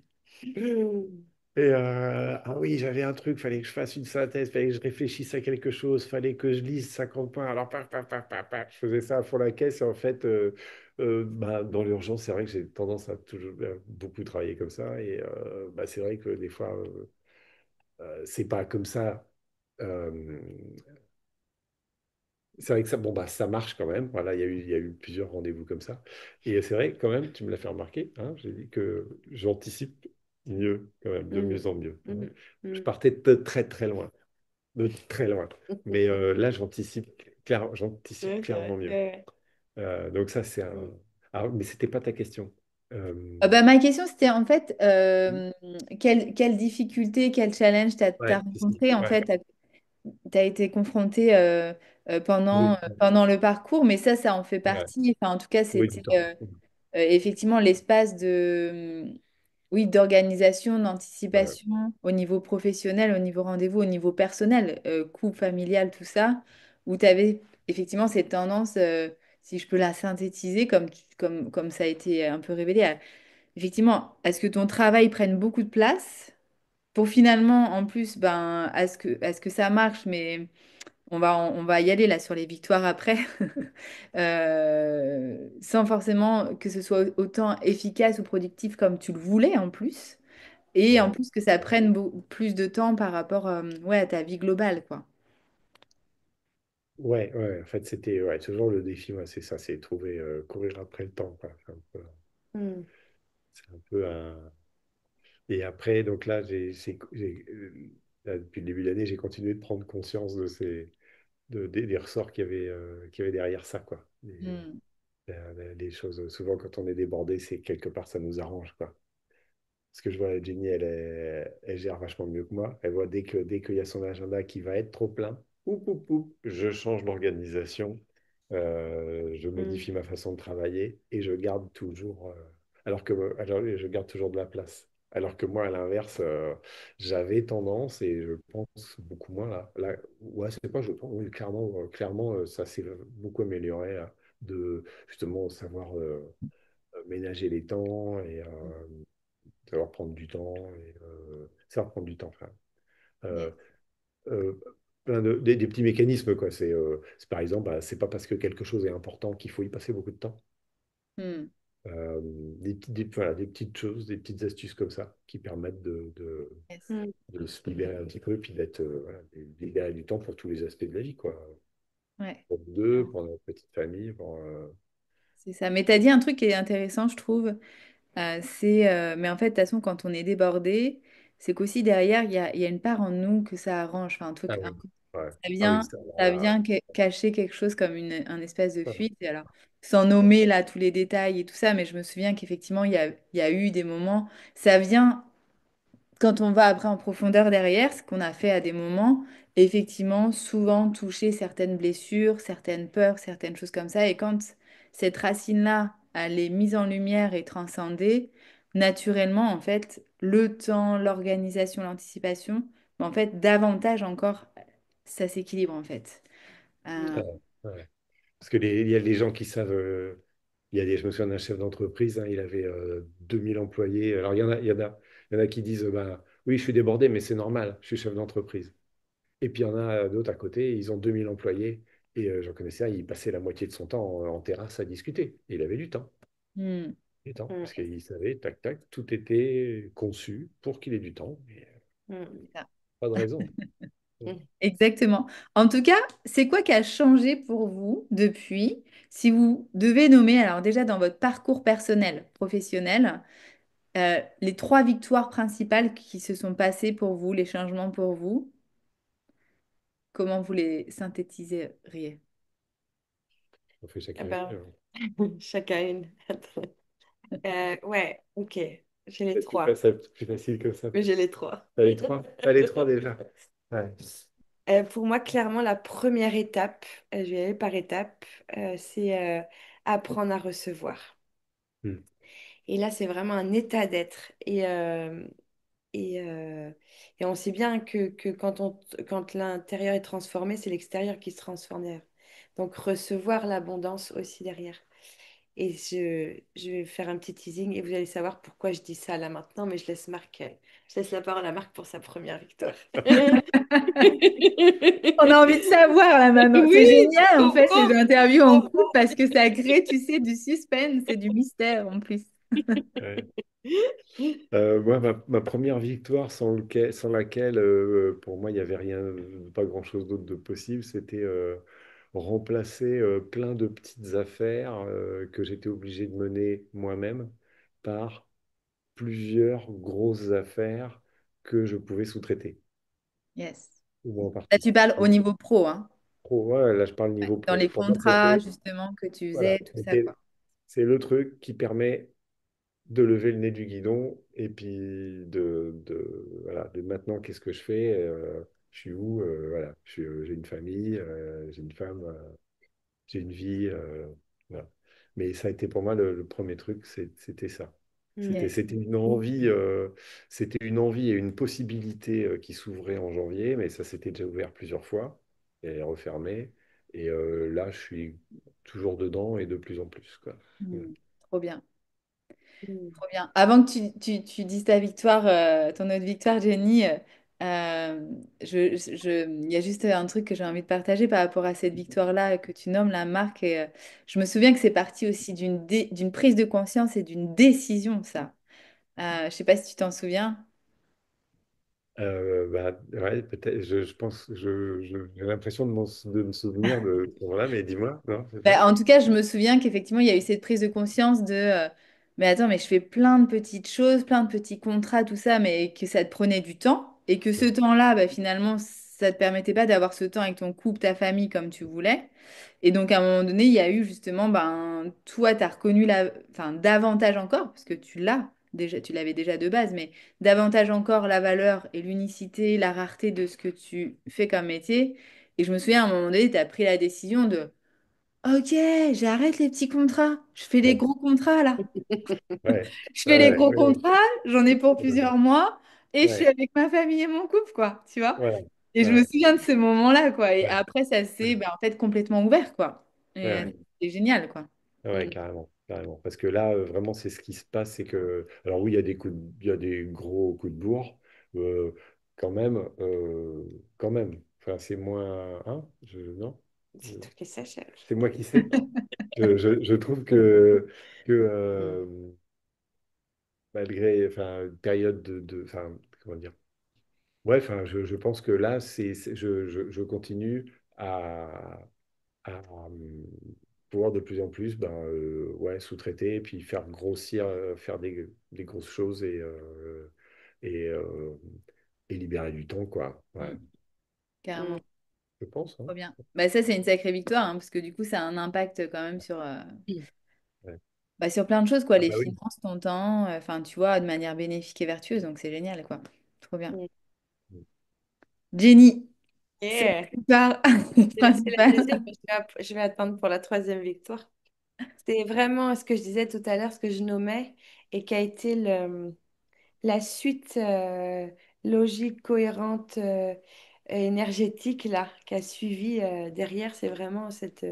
Ah oui, j'avais un truc, fallait que je fasse une synthèse, fallait que je réfléchisse à quelque chose, fallait que je lise 50 points. Alors, paf, paf, paf, paf, paf, je faisais ça à fond la caisse. Et en fait, bah, dans l'urgence, c'est vrai que j'ai tendance à toujours beaucoup travailler comme ça. Et bah, c'est vrai que des fois, c'est pas comme ça. Euh, c'est vrai que ça, bon, bah, ça marche quand même. Voilà, il y a eu plusieurs rendez-vous comme ça. Et c'est vrai, quand même, tu me l'as fait remarquer, hein, j'ai dit que j'anticipe mieux, quand même, de Mm, mieux en mieux. mm, Je mm. partais de très, très loin, de très loin. Mais là, j'anticipe Ouais, c'est clairement vrai. mieux. Ouais, Donc ça, c'est un... ouais. Ah, mais c'était pas ta question. Bah, ma question, c'était en fait, quelle difficulté, quel challenge t'as Ouais, si, si, rencontré, en ouais. fait, t'as été confronté Trouver, pendant le parcours, mais ça en fait ouais, partie. Enfin, en tout cas, trouver c'était du temps. effectivement l'espace oui, d'organisation, Ouais, d'anticipation au niveau professionnel, au niveau rendez-vous, au niveau personnel, couple, familial, tout ça, où tu avais effectivement cette tendance, si je peux la synthétiser, comme ça a été un peu révélé, effectivement, à ce que ton travail prenne beaucoup de place pour finalement, en plus, ben, à ce que ça marche, mais on va y aller là sur les victoires après, sans forcément que ce soit autant efficace ou productif comme tu le voulais en plus, et en ouais. plus que ça prenne plus de temps par rapport ouais, à ta vie globale, quoi. Ouais, ouais, en fait, c'était ouais, toujours le défi, ouais, c'est ça, c'est trouver, courir après le temps, quoi. Mm, C'est un peu un... Et après, donc là, là, depuis le début de l'année, j'ai continué de prendre conscience de des ressorts qu'il y avait derrière ça, quoi. Hmm. Les choses, souvent, quand on est débordé, c'est quelque part, ça nous arrange, quoi. Parce que je vois Jenny, elle gère vachement mieux que moi. Elle voit dès qu'il y a son agenda qui va être trop plein, je change d'organisation, je mm, modifie ma façon de travailler et je garde toujours, alors, je garde toujours de la place. Alors que moi, à l'inverse, j'avais tendance, et je pense beaucoup moins là, ouais, c'est pas, je pense, oui, clairement, ça s'est beaucoup amélioré, là, de justement savoir ménager les temps et savoir prendre du temps et savoir prendre du temps, enfin, Yes. euh, euh, des petits mécanismes, quoi. C'est par exemple, bah, c'est pas parce que quelque chose est important qu'il faut y passer beaucoup de temps. Hmm. Voilà, des petites choses, des petites astuces comme ça qui permettent Yes. mm. de se libérer un petit peu, puis d'être voilà, de libérer du temps pour tous les aspects de la vie, quoi. Ouais. Pour nous deux, pour notre petite famille, pour, C'est ça. Mais tu as dit un truc qui est intéressant, je trouve. Mais en fait, de toute façon, quand on est débordé, c'est qu'aussi derrière, il y a une part en nous que ça arrange. Enfin, un ah truc, oui, ouais. Ah oui, vient, ça, alors ça là, vient cacher quelque chose comme un espèce de ouais. fuite. Et alors, sans nommer là tous les détails et tout ça, mais je me souviens qu'effectivement, il y a eu des moments, ça vient. Quand on va après en profondeur derrière, ce qu'on a fait à des moments, effectivement, souvent toucher certaines blessures, certaines peurs, certaines choses comme ça. Et quand cette racine-là, elle est mise en lumière et transcendée, naturellement, en fait, le temps, l'organisation, l'anticipation, en fait, davantage encore, ça s'équilibre, en fait. Euh, Ouais, ouais. Parce que il y a des gens qui savent. Je me souviens d'un chef d'entreprise, hein, il avait 2000 employés. Alors, il y en a qui disent bah, oui, je suis débordé, mais c'est normal, je suis chef d'entreprise. Et puis, il y en a d'autres à côté, ils ont 2000 employés. Et j'en connaissais un, il passait la moitié de son temps en terrasse à discuter. Et il avait du temps. hmm, Du temps. Mm, Parce qu'il savait, tac, tac, tout était conçu pour qu'il ait du temps. Et, mm, c'est ça. pas de raison. mm. Exactement. En tout cas, c'est quoi qui a changé pour vous depuis? Si vous devez nommer, alors déjà dans votre parcours personnel, professionnel, les trois victoires principales qui se sont passées pour vous, les changements pour vous, comment vous les synthétiseriez? On fait Ah chacun une. ben, chacun une. Ouais, ok. J'ai les Peut-être que trois. c'est plus facile que ça. Mais j'ai les trois. T'as les trois? T'as les trois déjà. Ouais. Pour moi, clairement, la première étape, je vais y aller par étapes, c'est apprendre à recevoir. Hmm. Et là, c'est vraiment un état d'être. Et, euh, et on sait bien que quand l'intérieur est transformé, c'est l'extérieur qui se transforme derrière. Donc, recevoir l'abondance aussi derrière. Et je vais faire un petit teasing et vous allez savoir pourquoi je dis ça là maintenant, mais je laisse la parole à Marc pour sa première victoire. On a envie de savoir là maintenant. C'est Oui, génial en trop fait ces beau. interviews en couple parce que ça crée, tu sais, du suspense et du mystère en plus. Ouais. Moi, ma première victoire sans laquelle, pour moi, il n'y avait rien, pas grand-chose d'autre de possible, c'était remplacer plein de petites affaires que j'étais obligé de mener moi-même par plusieurs grosses affaires que je pouvais sous-traiter, Yes. ou en Là, partie. tu parles au niveau pro, hein, Pro, ouais, là, je parle niveau dans pro. les Pour moi, contrats justement que tu voilà, faisais, tout ça, quoi. c'est le truc qui permet de lever le nez du guidon et puis voilà, de maintenant, qu'est-ce que je fais? Je suis où? Voilà, j'ai une famille, j'ai une femme, j'ai une vie. Voilà. Mais ça a été pour moi le premier truc, c'était ça. Mm. C'était, Yes. c'était une envie et une possibilité qui s'ouvrait en janvier, mais ça s'était déjà ouvert plusieurs fois et refermé. Et là, je suis toujours dedans et de plus en plus, quoi. Mm. Trop bien. Mm. Trop bien. Avant que tu dises ta victoire, ton autre victoire, Jenny, il y a juste un truc que j'ai envie de partager par rapport à cette victoire-là que tu nommes la marque. Et, je me souviens que c'est parti aussi d'une prise de conscience et d'une décision, ça. Je sais pas si tu t'en souviens. Bah, ouais, peut-être, je pense, j'ai l'impression de me souvenir de ce moment-là, mais dis-moi, non, c'est ça? Bah, en tout cas, je me souviens qu'effectivement, il y a eu cette prise de conscience de mais attends, mais je fais plein de petites choses, plein de petits contrats, tout ça, mais que ça te prenait du temps et que ce Ouais, temps-là, bah, finalement, ça te permettait pas d'avoir ce temps avec ton couple, ta famille comme tu voulais. Et donc, à un moment donné, il y a eu justement, ben, toi, tu as reconnu enfin, davantage encore, parce que tu l'as déjà, tu l'avais déjà de base, mais davantage encore la valeur et l'unicité, la rareté de ce que tu fais comme métier. Et je me souviens, à un moment donné, tu as pris la décision de Ok, j'arrête les petits contrats. Je fais les ouais, gros contrats là. ouais, Je fais les ouais, gros ouais, contrats, j'en ai pour ouais, plusieurs mois et je suis ouais, avec ma famille et mon couple, quoi, tu vois. ouais, Et je me ouais, souviens de ce moment-là, quoi. Et ouais, après, ça s'est en fait complètement ouvert, quoi. Et ouais, c'est génial, quoi. ouais, Mm. carrément, carrément. Parce que là, vraiment, c'est ce qui se passe, c'est que, alors oui, il y a il y a des gros coups de bourre, euh, quand même, quand même. Enfin, c'est moins, hein, non, C'est tout qui s'achève. c'est moi qui sais. Je trouve que malgré, enfin, une période enfin, comment dire? Ouais, enfin, je pense que là, je continue à pouvoir de plus en plus, ben, ouais, sous-traiter et puis faire grossir, faire des grosses choses et, euh, et libérer du temps, quoi. Ouais, Mm. Carrément, je pense, hein. trop bien. Bah, ça, c'est une sacrée victoire, hein, parce que du coup, ça a un impact quand même sur, Ouais. bah, sur plein de choses, quoi. Ah Les bah oui. finances, ton temps, enfin, tu vois, de manière bénéfique et vertueuse, donc c'est génial, quoi. Trop bien. Mm. Jenny, c'est Yeah. la victoire J'ai laissé la deuxième, principale. mais je vais attendre pour la troisième victoire. C'est vraiment ce que je disais tout à l'heure, ce que je nommais, et qui a été la suite logique, cohérente, énergétique là, qui a suivi derrière. C'est vraiment cette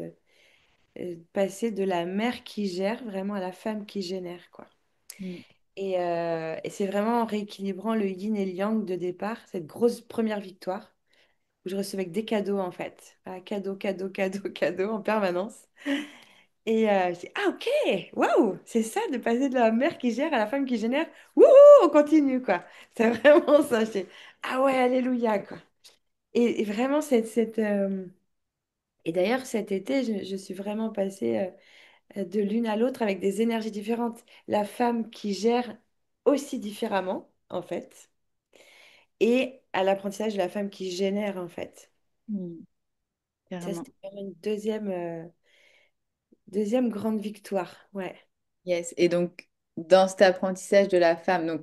passer de la mère qui gère vraiment à la femme qui génère, quoi. Mm. Et c'est vraiment en rééquilibrant le yin et le yang de départ, cette grosse première victoire, où je recevais que des cadeaux en fait. Ah, cadeaux, cadeaux, cadeaux, cadeaux en permanence. Et je dis, ah ok, waouh, c'est ça de passer de la mère qui gère à la femme qui génère. Wouhou, on continue quoi. C'est vraiment ça. Je dis, ah ouais, alléluia quoi. Et vraiment, Et d'ailleurs, cet été, je suis vraiment passée de l'une à l'autre avec des énergies différentes. La femme qui gère aussi différemment, en fait, et à l'apprentissage de la femme qui génère, en fait. Mm. Ça, Carrément. c'était vraiment une deuxième grande victoire. Ouais, Yes. Et donc, dans cet apprentissage de la femme, donc,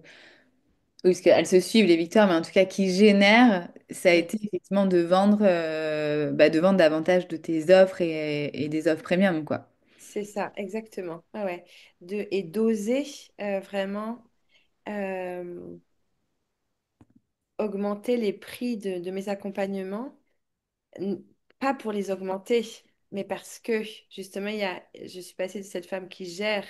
oui, parce qu'elles se suivent, les victoires, mais en tout cas, qui génère, ça a Mm. été effectivement de vendre davantage de tes offres et des offres premium, quoi. C'est ça, exactement. Ouais, ouais. Et d'oser vraiment euh, augmenter les prix de mes accompagnements. N- Pas pour les augmenter. Mais parce que justement, je suis passée de cette femme qui gère,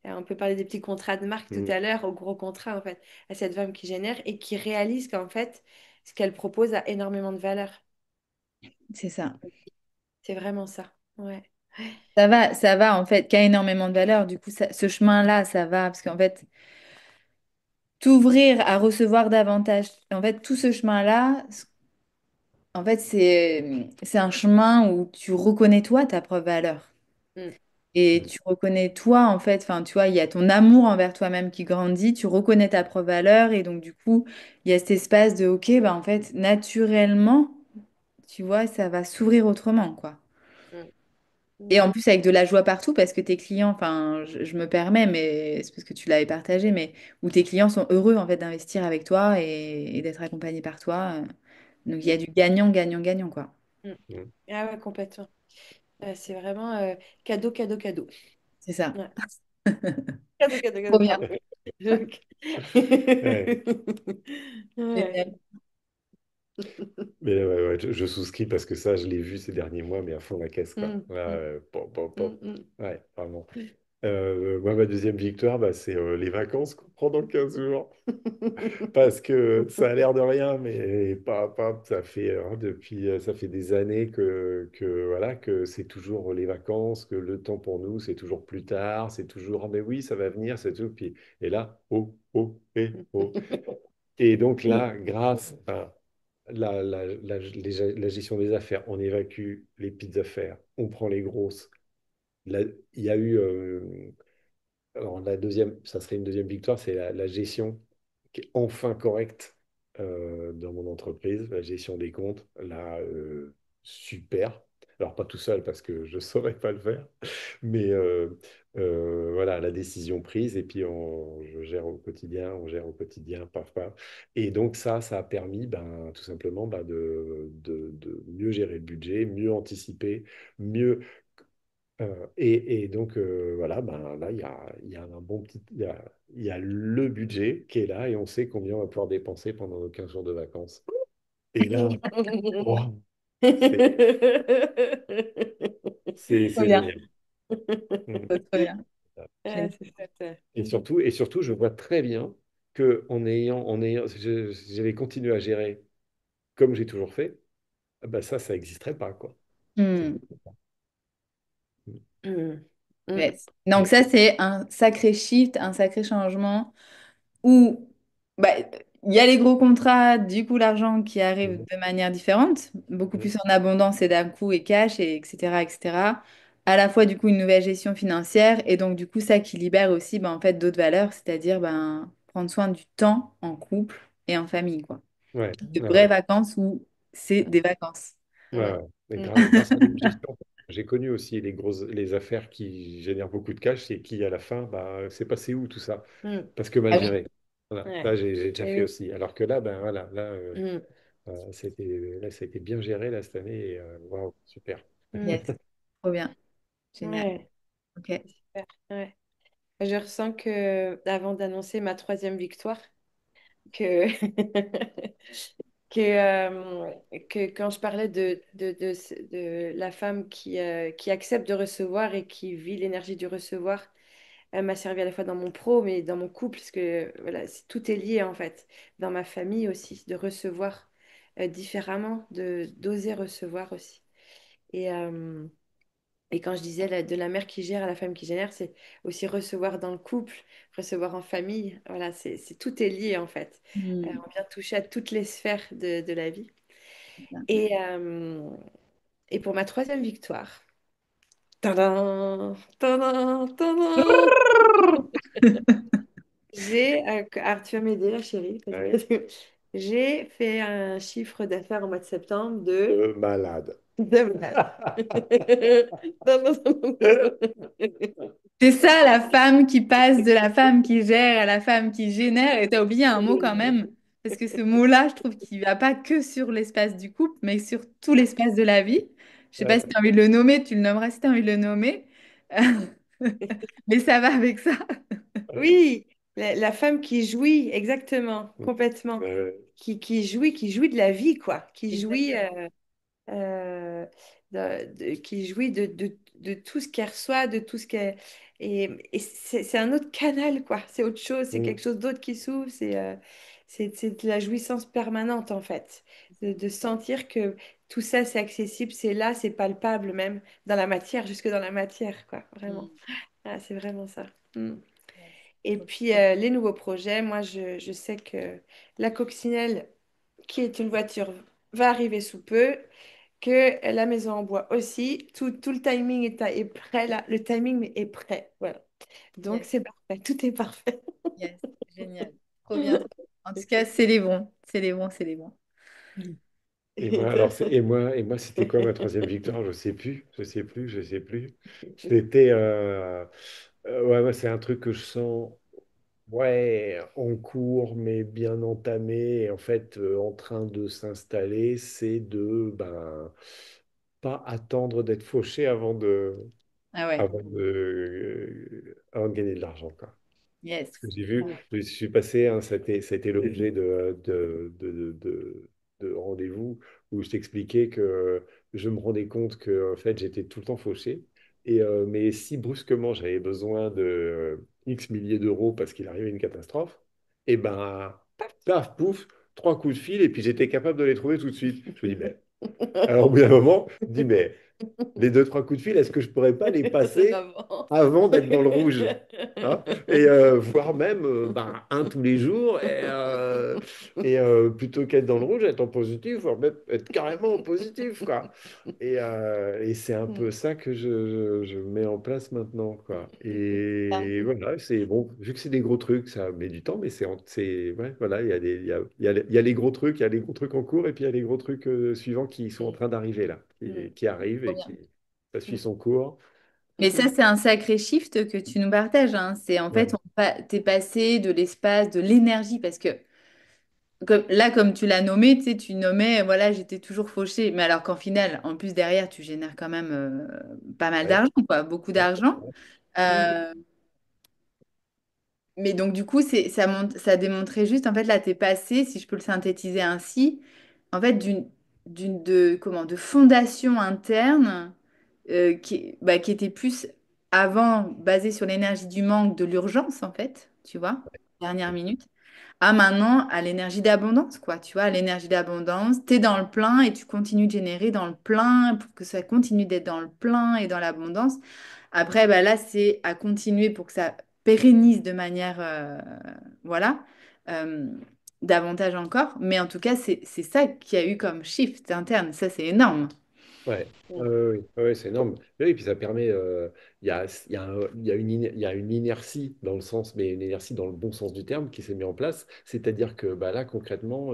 on peut parler des petits contrats de marque tout Mm, à l'heure, au gros contrat en fait, à cette femme qui génère et qui réalise qu'en fait, ce qu'elle propose a énormément de valeur. C'est ça. C'est vraiment ça. Ouais. Ça va, en fait, qui a énormément de valeur. Du coup, ce chemin-là, ça va, parce qu'en fait, t'ouvrir à recevoir davantage, en fait, tout ce chemin-là, en fait, c'est un chemin où tu reconnais toi ta propre valeur. Mm, Et mm, tu reconnais toi, en fait, enfin, tu vois, il y a ton amour envers toi-même qui grandit, tu reconnais ta propre valeur, et donc, du coup, il y a cet espace de, ok, bah, en fait, naturellement, tu vois, ça va s'ouvrir autrement, quoi. mm, Et en mm, plus, avec de la joie partout, parce que tes clients, enfin, je me permets, mais c'est parce que tu l'avais partagé, mais où tes clients sont heureux, en fait, d'investir avec toi et d'être accompagnés par toi. Donc, il y a mm, du gagnant, gagnant, gagnant, quoi. mm. mm. Ah ouais, complètement. C'est vraiment cadeau, cadeau, cadeau. C'est ça. Ouais. Cadeau, cadeau, Trop cadeau, bien. pardon. Donc- Ouais. Ouais. Génial. Mais ouais, ouais, je souscris parce que ça, je l'ai vu ces derniers mois, mais à fond la caisse, quoi. Mm, Là, mm, pop, pop, mm, pop. mm. Ouais, vraiment. Moi, ma deuxième victoire, bah, c'est les vacances qu'on prend dans 15 jours. Parce que ça a l'air de rien, mais pas, ça fait, ça fait des années voilà, que c'est toujours les vacances, que le temps pour nous, c'est toujours plus tard, c'est toujours, ah, mais oui, ça va venir, c'est tout. Puis, et là, oh, oh, et oh. Et donc là, grâce à la gestion des affaires, on évacue les petites affaires, on prend les grosses. Là, il y a eu, alors la deuxième, ça serait une deuxième victoire, c'est la gestion qui est enfin correcte dans mon entreprise, la gestion des comptes. Là, super. Alors pas tout seul parce que je ne saurais pas le faire, mais voilà, la décision prise et puis je gère au quotidien, on gère au quotidien, paf, paf. Et donc ça a permis ben, tout simplement ben, de mieux gérer le budget, mieux anticiper, mieux et donc, voilà, ben, là, il y a un bon petit. Il y a le budget qui est là et on sait combien on va pouvoir dépenser pendant nos 15 jours de vacances. Et là, wow, c'est Trop c'est bien. génial. Mm. Trop bien. Ah, Génial. c'est chouette. Et surtout, je vois très bien que j'avais continué à gérer comme j'ai toujours fait, ben ça n'existerait pas, quoi. Ça Hmm. n'existerait pas. Mm. Mm. Mm. Yes. Donc ça, c'est un sacré shift, un sacré changement où bah, il y a les gros contrats, du coup l'argent qui arrive Mm. de manière différente, beaucoup Mm. plus en abondance et d'un coup et cash, et etc., etc. À la fois du coup une nouvelle gestion financière et donc du coup ça qui libère aussi en fait d'autres valeurs, c'est-à-dire prendre soin du temps en couple et en famille, quoi. Ouais, De ouais, vraies ouais. vacances où c'est des vacances. Ouais, Mm. ouais. Mais Mm. grâce à notre gestion, j'ai connu aussi les affaires qui génèrent beaucoup de cash et qui, à la fin, bah, c'est passé où tout ça? Mm. Parce que mal Ah oui. géré. Voilà, Ouais. ça, j'ai déjà Eh fait oui. aussi. Alors que là, ben voilà, là, Mm. ça a été bien géré là, cette année. Et, waouh, super. Mm. Yes, trop bien, génial. Ouais. Ok. Super. Ouais. Je ressens que, avant d'annoncer ma troisième victoire, que, que quand je parlais de la femme qui accepte de recevoir et qui vit l'énergie du recevoir, elle m'a servi à la fois dans mon pro, mais dans mon couple, parce que voilà, tout est lié en fait. Dans ma famille aussi, de recevoir différemment, d'oser recevoir aussi. Et, euh, et quand je disais de la mère qui gère à la femme qui génère, c'est aussi recevoir dans le couple, recevoir en famille. Voilà, tout est lié en fait. Hmm. On vient toucher à toutes les sphères de la vie. C'est ça. Et, euh, et pour ma troisième victoire, tadam, tadam, tadam, tu vas m'aider là, chérie. Vas-y. J'ai fait un chiffre d'affaires au mois de septembre Malade. de malade. C'est ça, la femme qui passe de la femme qui gère à la femme qui génère. Et t'as oublié un mot quand même, parce que ce mot-là, je trouve qu'il va pas que sur l'espace du couple, mais sur tout l'espace de la vie. Je sais pas si Ouais, tu as envie de le nommer, tu le nommeras si tu as envie de le nommer. Mais ça va avec ça. ouais. Oui, la femme qui jouit, exactement, complètement. Ouais, Qui jouit de la vie, quoi. Qui jouit. Exactement. euh, qui jouit de tout ce qu'elle reçoit, de tout ce qu'elle... Et c'est un autre canal, quoi. C'est autre chose, c'est Mm, quelque chose d'autre qui s'ouvre, c'est de la jouissance permanente, en fait. De sentir que tout ça, c'est accessible, c'est là, c'est palpable même, dans la matière, jusque dans la matière, quoi. Vraiment. Mm. Ah, c'est vraiment ça. Mm. Yes. Et Trop puis, bien. les nouveaux projets, moi, je sais que la coccinelle, qui est une voiture, va arriver sous peu, que la maison en bois aussi. Tout le timing est prêt là. Le timing est prêt. Voilà. Donc, Yes, c'est parfait. Tout est parfait. yes, génial. Trop bien. Trop bien. En tout cas, c'est les bons. C'est les bons, c'est les bons. Et moi, alors, et moi, c'était quoi ma troisième victoire? Je sais plus, je sais plus, je sais plus. C'était, ouais, ouais, c'est un truc que je sens, ouais, en cours, mais bien entamé, et en fait, en train de s'installer. C'est de, ben, pas attendre d'être fauché Ah ouais. avant de gagner de l'argent, quoi. Yes. Ce que j'ai vu, je suis passé, hein, ça a été l'objet de rendez-vous où je t'expliquais que je me rendais compte que en fait, j'étais tout le temps fauché. Mais si brusquement j'avais besoin de X milliers d'euros parce qu'il arrivait une catastrophe, et ben, paf, pouf, trois coups de fil et puis j'étais capable de les trouver tout de suite. Je me dis, mais alors au bout d'un moment, je me dis, mais les deux, trois coups de fil, est-ce que je pourrais pas les passer Avant. avant d'être dans le rouge? Hein. Et voire même ben, un tous les jours, plutôt qu'être dans le rouge, être en positif, voire même être carrément en positif, quoi. Et c'est un peu ça que je mets en place maintenant, quoi. Et voilà, c'est bon, vu que c'est des gros trucs, ça met du temps, mais ouais, voilà, il y a les gros trucs, il y a les gros trucs en cours, et puis il y a les gros trucs suivants qui sont en train d'arriver là, qui arrivent Trop et bien. ça suit son cours. Mais ça, c'est un sacré shift que tu nous partages, hein. C'est en fait, Ouais, t'es passé de l'espace, de l'énergie, parce que là, comme tu l'as nommé, tu sais, tu nommais, voilà, j'étais toujours fauchée. Mais alors qu'en final, en plus, derrière, tu génères quand même pas mal ouais, d'argent, quoi, beaucoup ouais, d'argent. Euh, mais donc, du coup, ça démontrait juste, en fait, là, t'es passé, si je peux le synthétiser ainsi, en fait, de fondation interne qui était plus avant basée sur l'énergie du manque, de l'urgence, en fait, tu vois, dernière minute. Ah, maintenant, à l'énergie d'abondance, quoi. Tu vois, à l'énergie d'abondance, tu es dans le plein et tu continues de générer dans le plein pour que ça continue d'être dans le plein et dans l'abondance. Après, bah, là, c'est à continuer pour que ça pérennise de manière, voilà, euh, davantage encore. Mais en tout cas, c'est ça qui a eu comme shift interne. Ça, c'est énorme. ouais. Oui, ouais, c'est énorme. Mais oui, puis ça permet, il y a une inertie dans le sens, mais une inertie dans le bon sens du terme qui s'est mis en place. C'est-à-dire que bah, là, concrètement,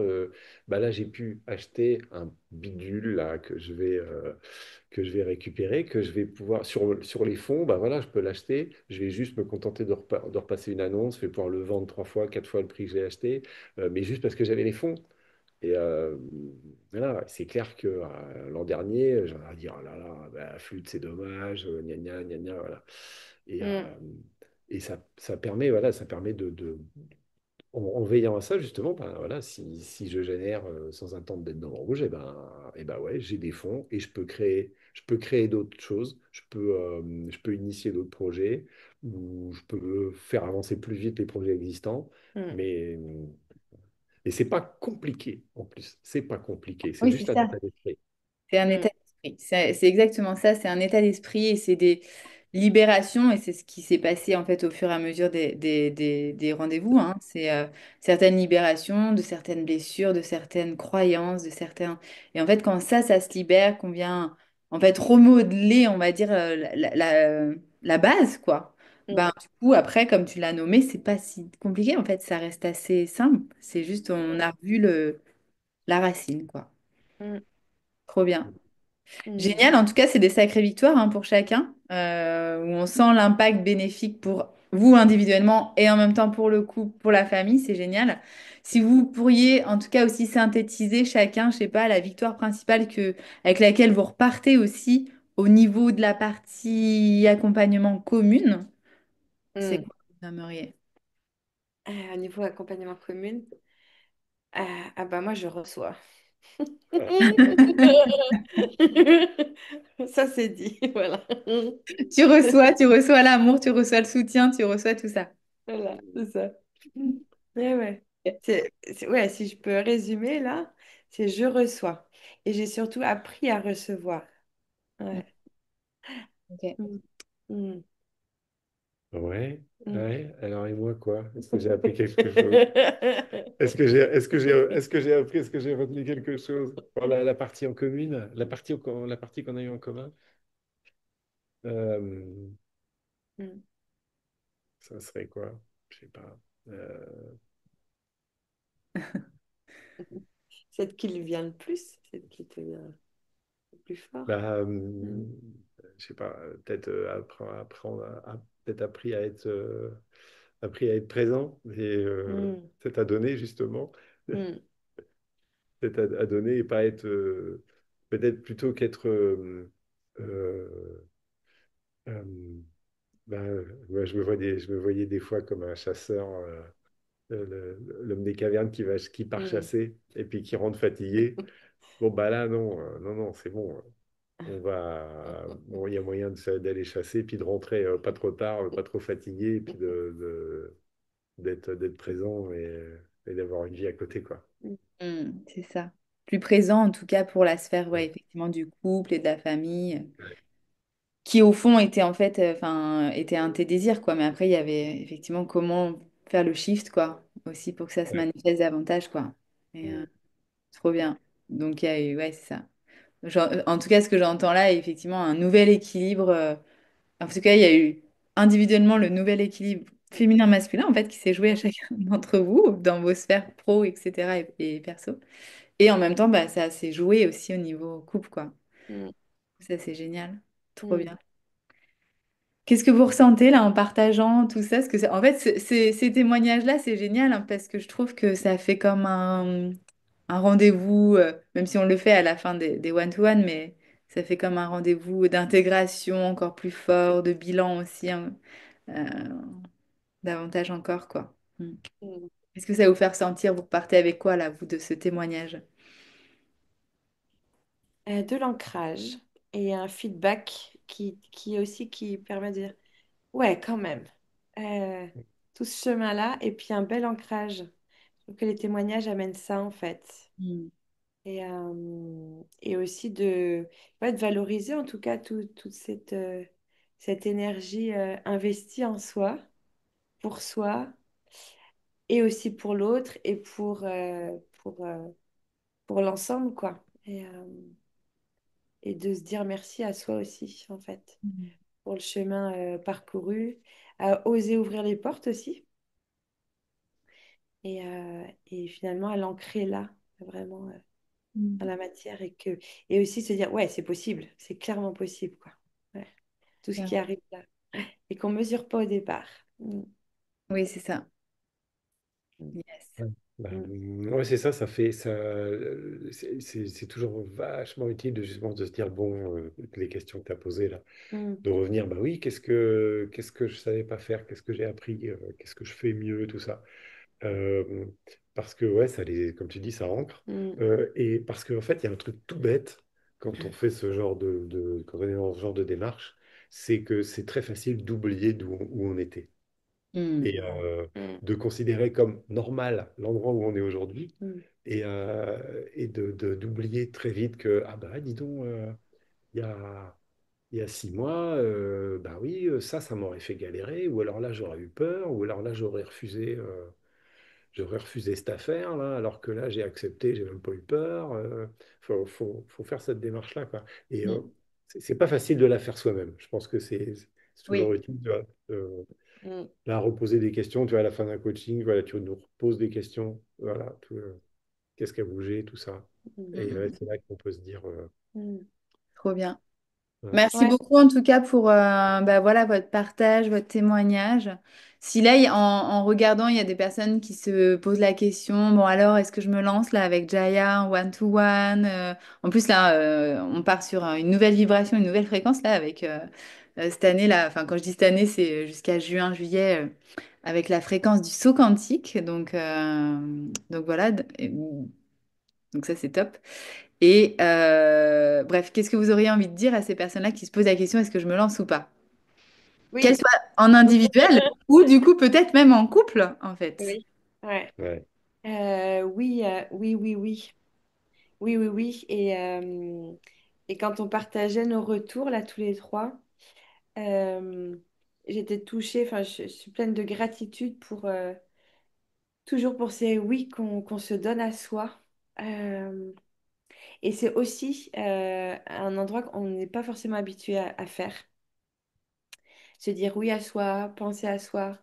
bah, là, j'ai pu acheter un bidule là, que je vais récupérer, que je vais pouvoir, sur les fonds, bah voilà, je peux l'acheter. Je vais juste me contenter de repasser une annonce, je vais pouvoir le vendre trois fois, quatre fois le prix que j'ai acheté, mais juste parce que j'avais les fonds. Et voilà, c'est clair que l'an dernier, j'en ai dit, oh là là, bah, flûte, c'est dommage, gna gna, gna gna, voilà. Et, ça permet, voilà, ça permet en veillant à ça, justement, ben, voilà, si je génère sans attendre d'être dans le rouge, et ben ouais, j'ai des fonds et je peux créer d'autres choses, je peux initier d'autres projets, ou je peux faire avancer plus vite les projets existants, mais et c'est pas compliqué en plus, c'est pas compliqué, c'est Oui, c'est juste un ça. état d'esprit. C'est un état d'esprit. C'est exactement ça, c'est un état d'esprit et c'est des libérations et c'est ce qui s'est passé en fait au fur et à mesure des rendez-vous, hein. C'est certaines libérations de certaines blessures, de certaines croyances, de certains... Et en fait, quand ça se libère, qu'on vient en fait remodeler, on va dire, la base, quoi. Mm, Ben, du coup, après, comme tu l'as nommé, c'est pas si compliqué, en fait, ça reste assez simple. C'est juste, on a revu la racine, quoi. mm, Trop bien. mm, Génial, en tout cas, c'est des sacrées victoires hein, pour chacun, où on sent l'impact bénéfique pour vous individuellement et en même temps pour le couple, pour la famille, c'est génial. Si vous pourriez en tout cas aussi synthétiser chacun, je sais pas, la victoire principale avec laquelle vous repartez aussi au niveau de la partie accompagnement commune, c'est mm. quoi que vous aimeriez? Au niveau accompagnement commun, ah bah moi je reçois. Ça, c'est dit. Voilà. Tu reçois l'amour, tu reçois le soutien, tu reçois tout ça. Voilà, c'est ça. Ouais, ouais. Ouais, si je peux résumer là, c'est je reçois. Et j'ai surtout appris à recevoir. Ouais. Ok. Mm. Mm. Ouais, Mm. ouais. Alors, et moi, quoi? Est-ce que j'ai appris quelque chose? Est-ce que j'ai retenu quelque chose? Pour la partie en commune, la partie qu'on a eue en commun, euh, Mm. ça serait quoi? Je sais pas. Euh, Celle qui lui vient le plus, celle qui te vient le plus fort. bah, Mm. je sais pas. Peut-être peut-être appris à être présent et Mm. peut-être à donner justement, Mm. peut-être à donner et pas être peut-être plutôt qu'être euh, euh, moi, je me voyais des fois comme un chasseur, l'homme des cavernes qui part Mm. chasser et puis qui rentre fatigué. Bon, bah là, non, non, non, c'est bon. Bon, il y a moyen d'aller chasser, puis de rentrer pas trop tard, pas trop fatigué, et puis d'être présent et d'avoir une vie à côté, quoi. C'est ça. Plus présent en tout cas pour la sphère ouais, effectivement du couple et de la famille, qui au fond était en fait, enfin, était un de tes désirs quoi. Mais après il y avait effectivement comment faire le shift quoi, aussi pour que ça se Ouais. manifeste davantage quoi. Et, Mm. trop bien. Donc il y a eu, ouais c'est ça. En tout cas ce que j'entends là est effectivement un nouvel équilibre. En tout cas il y a eu individuellement le nouvel équilibre féminin-masculin en fait qui s'est joué à chacun d'entre vous dans vos sphères pro etc. et perso. Et en même temps, bah, ça s'est joué aussi au niveau couple, quoi. Mm. Ça, c'est génial. Trop Mm. bien. Qu'est-ce que vous ressentez là en partageant tout ça? Parce que en fait, ces témoignages-là, c'est génial hein, parce que je trouve que ça fait comme un rendez-vous, même si on le fait à la fin des one-to-one, mais ça fait comme un rendez-vous d'intégration encore plus fort, de bilan aussi, hein, euh, davantage encore, quoi. Mm. Mm. Qu'est-ce que ça vous fait ressentir? Vous repartez avec quoi là, vous, de ce témoignage? De l'ancrage et un feedback qui aussi qui permet de dire ouais quand même Euh, tout ce chemin-là et puis un bel ancrage. Je trouve que les témoignages amènent ça en fait Mm. et aussi de, ouais, de valoriser en tout cas toute cette énergie investie en soi pour soi et aussi pour l'autre et pour l'ensemble quoi et de se dire merci à soi aussi en fait Mm. pour le chemin parcouru, à oser ouvrir les portes aussi et finalement à l'ancrer là, vraiment dans Mm. la matière et aussi se dire ouais, c'est possible, c'est clairement possible quoi. Ouais. Tout ce qui Clairement. arrive là et qu'on mesure pas au départ. Oui, c'est ça. Mm. Yes. Ouais. Bah, Mm. ouais, c'est ça, ça fait ça. C'est toujours vachement utile de justement de se dire bon, les questions que tu as posées là, Mm. de revenir, bah oui, qu'est-ce que je savais pas faire, qu'est-ce que j'ai appris, qu'est-ce que je fais mieux, tout ça. Euh, Parce que ouais, comme tu dis, ça ancre. Mm. Et parce qu'en fait, il y a un truc tout bête quand on fait quand on est dans ce genre de démarche, c'est que c'est très facile d'oublier où on était Mm. et Mm. de considérer comme normal l'endroit où on est aujourd'hui Mm. et d'oublier très vite que ah bah dis donc, il y a il y a 6 mois, bah oui, ça m'aurait fait galérer, ou alors là, j'aurais eu peur, ou alors là, j'aurais refusé cette affaire, là, alors que là, j'ai accepté, j'ai même pas eu peur. Faut faire cette démarche-là, quoi. Et Mm. c'est pas facile de la faire soi-même. Je pense que c'est toujours Oui. utile, tu vois, Mm. là, reposer des questions, tu vois, à la fin d'un coaching, voilà, tu nous reposes des questions, voilà, qu'est-ce qui a bougé, tout ça. Mm. Mm, Et mm, c'est mm. là qu'on peut se dire, Mm. Trop bien. ouais, Merci Ouais. beaucoup en tout cas pour bah, voilà, votre partage, votre témoignage. Si là, en regardant, il y a des personnes qui se posent la question, bon alors, est-ce que je me lance là avec Jaya en one-to-one? En plus là, on part sur une nouvelle vibration, une nouvelle fréquence là avec cette année là, enfin quand je dis cette année, c'est jusqu'à juin, juillet, avec la fréquence du saut quantique. Donc voilà, Donc ça, c'est top. Et bref, qu'est-ce que vous auriez envie de dire à ces personnes-là qui se posent la question, est-ce que je me lance ou pas? Qu'elles Oui, soient en individuel ou du coup peut-être même en couple, en fait. oui, ouais. Ouais, Oui, oui, oui, oui. Oui, oui, oui. Et quand on partageait nos retours, là, tous les trois, euh, j'étais touchée, enfin, je suis pleine de gratitude pour toujours pour ces oui qu'on se donne à soi. Euh, et c'est aussi un endroit qu'on n'est pas forcément habitué à faire. Se dire oui à soi, penser à soi.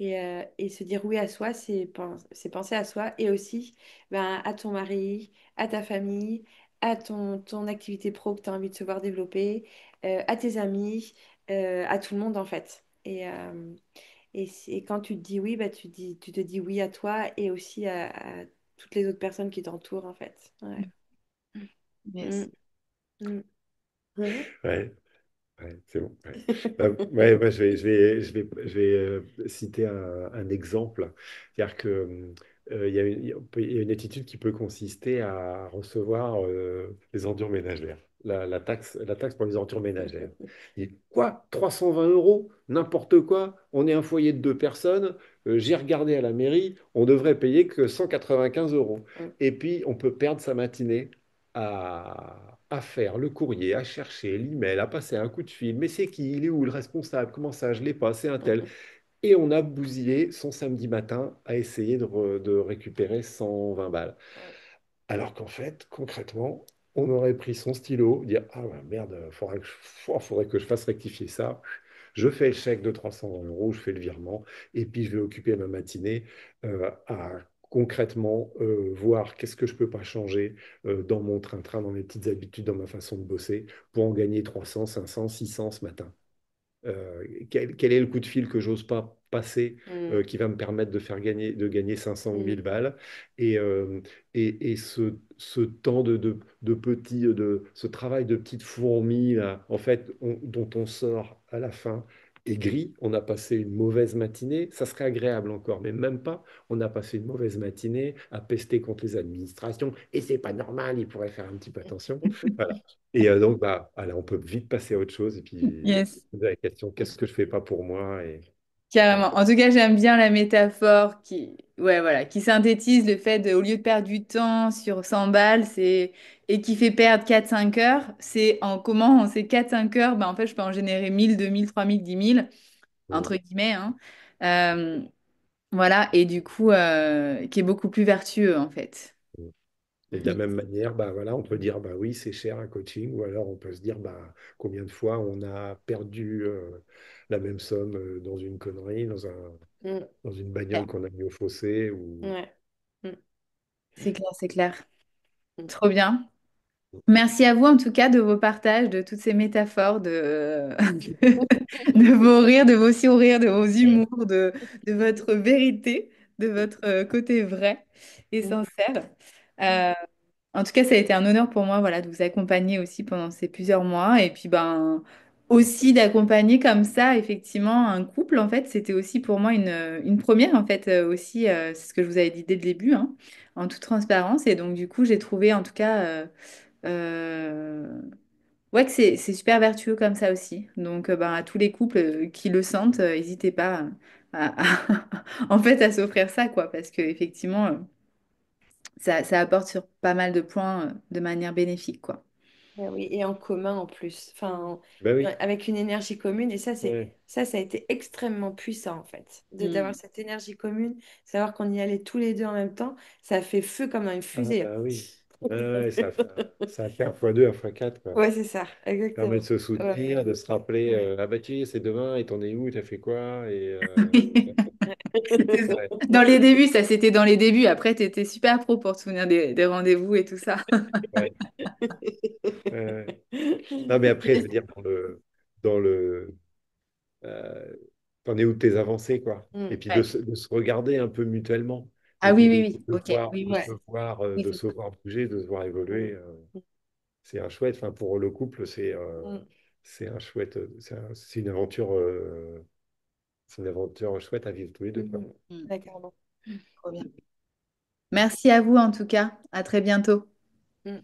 Et se dire oui à soi, c'est penser à soi et aussi ben, à ton mari, à ta famille, à ton activité pro que tu as envie de se voir développer, à tes amis, à tout le monde en fait. Et quand tu te dis oui, bah, tu te dis oui à toi et aussi à toutes les autres personnes qui t'entourent en fait. Ouais. Yes. Mm, mm. ouais. Ouais, c'est bon. Ouais. Ouais, moi, je vais citer un exemple. C'est-à-dire que il y a une attitude qui peut consister à recevoir les ordures ménagères, la taxe pour les ordures ménagères. Et quoi? 320 euros? N'importe quoi? On est un foyer de deux personnes. J'ai regardé à la mairie, on devrait payer que 195 euros. Et puis, on peut perdre sa matinée à faire le courrier, à chercher l'email, à passer un coup de fil. Mais c'est qui? Il est où le responsable? Comment ça? Je l'ai pas, c'est un tel. Et on a bousillé son samedi matin à essayer de récupérer 120 balles. Alors qu'en fait, concrètement, on aurait pris son stylo, dire, ah ouais, merde, faudrait que je fasse rectifier ça. Je fais le chèque de 320 euros, je fais le virement, et puis je vais occuper ma matinée à concrètement voir qu'est-ce que je peux pas changer dans mon train-train, dans mes petites habitudes, dans ma façon de bosser, pour en gagner 300, 500, 600 ce matin. Quel est le coup de fil que j'ose pas passer Mm, qui va me permettre de gagner 500 ou mm, 1000 balles et ce temps ce travail de petite fourmi là, en fait dont on sort à la fin aigri, on a passé une mauvaise matinée, ça serait agréable encore, mais même pas, on a passé une mauvaise matinée à pester contre les administrations et c'est pas normal, ils pourraient faire un petit peu attention. Voilà. Et donc, bah, voilà, on peut vite passer à autre chose et puis Yes. poser la question, qu'est-ce que je fais pas pour moi voilà. Carrément. En tout cas, j'aime bien la métaphore ouais, voilà, qui synthétise le fait de, au lieu de perdre du temps sur 100 balles, et qui fait perdre 4-5 heures, c'est en comment, en ces 4-5 heures, ben, en fait, je peux en générer 1000, 2000, 3000, 10 000 Mm, entre guillemets, hein. Euh, voilà, et du coup, qui est beaucoup plus vertueux, en fait. mm. Et de la même manière, bah, voilà, on peut dire bah oui, c'est cher un coaching, ou alors on peut se dire bah, combien de fois on a perdu la même somme dans une connerie, mm. dans une bagnole Claire. qu'on a mis au fossé. Ouais. Mm, C'est clair, c'est clair. mm. Trop bien. Merci à vous en tout cas de vos partages, de toutes ces métaphores, de vos rires, de vos sourires, de vos Ouais. humours, de votre vérité, de votre côté vrai et Mm. sincère. Euh, En tout cas, ça a été un honneur pour moi, voilà, de vous accompagner aussi pendant ces plusieurs mois et puis ben aussi d'accompagner comme ça effectivement un couple. En fait, c'était aussi pour moi une première en fait aussi. C'est ce que je vous avais dit dès le début, hein, en toute transparence. Et donc du coup, j'ai trouvé en tout cas euh, ouais que c'est super vertueux comme ça aussi. Donc ben, à tous les couples qui le sentent, n'hésitez pas en fait à s'offrir ça quoi, parce que effectivement. Ça apporte sur pas mal de points de manière bénéfique, quoi. Oui, et en commun en plus. Enfin, Ben oui. avec une énergie commune. Et Ouais. ça a été extrêmement puissant en fait. D'avoir Mm. cette énergie commune, savoir qu'on y allait tous les deux en même temps, ça a fait feu comme dans une Ah, fusée. bah oui. Ouais, ouais, ça a fait un fois deux, un fois quatre, quoi. Ouais, c'est ça, Permet exactement. de se Ouais. soutenir, de se rappeler, Ouais. ah bah tu sais, c'est demain, et t'en es où, t'as fait quoi, C'est ça. ouais, Dans les débuts, ça c'était dans les débuts. Après, tu étais super pro pour te souvenir des rendez-vous et tout ça. ouais, ouais. Non, mais après, je veux dire, dans le, euh, t'en es où de tes avancées, quoi. Et Mm. puis de Ouais. se, de se regarder un peu mutuellement. Ah Et oui, puis oui, de, oui. de Ok. voir, Oui, de oui. se voir, Oui, de c'est se ça. voir bouger, de se voir Mm. évoluer. C'est un chouette, enfin, pour le couple, Mm. c'est un chouette, c'est une aventure chouette à vivre tous les deux, quoi. Mhm. Mm. Ouais, carrément. Trop bien. Merci à vous en tout cas. À très bientôt. Mm.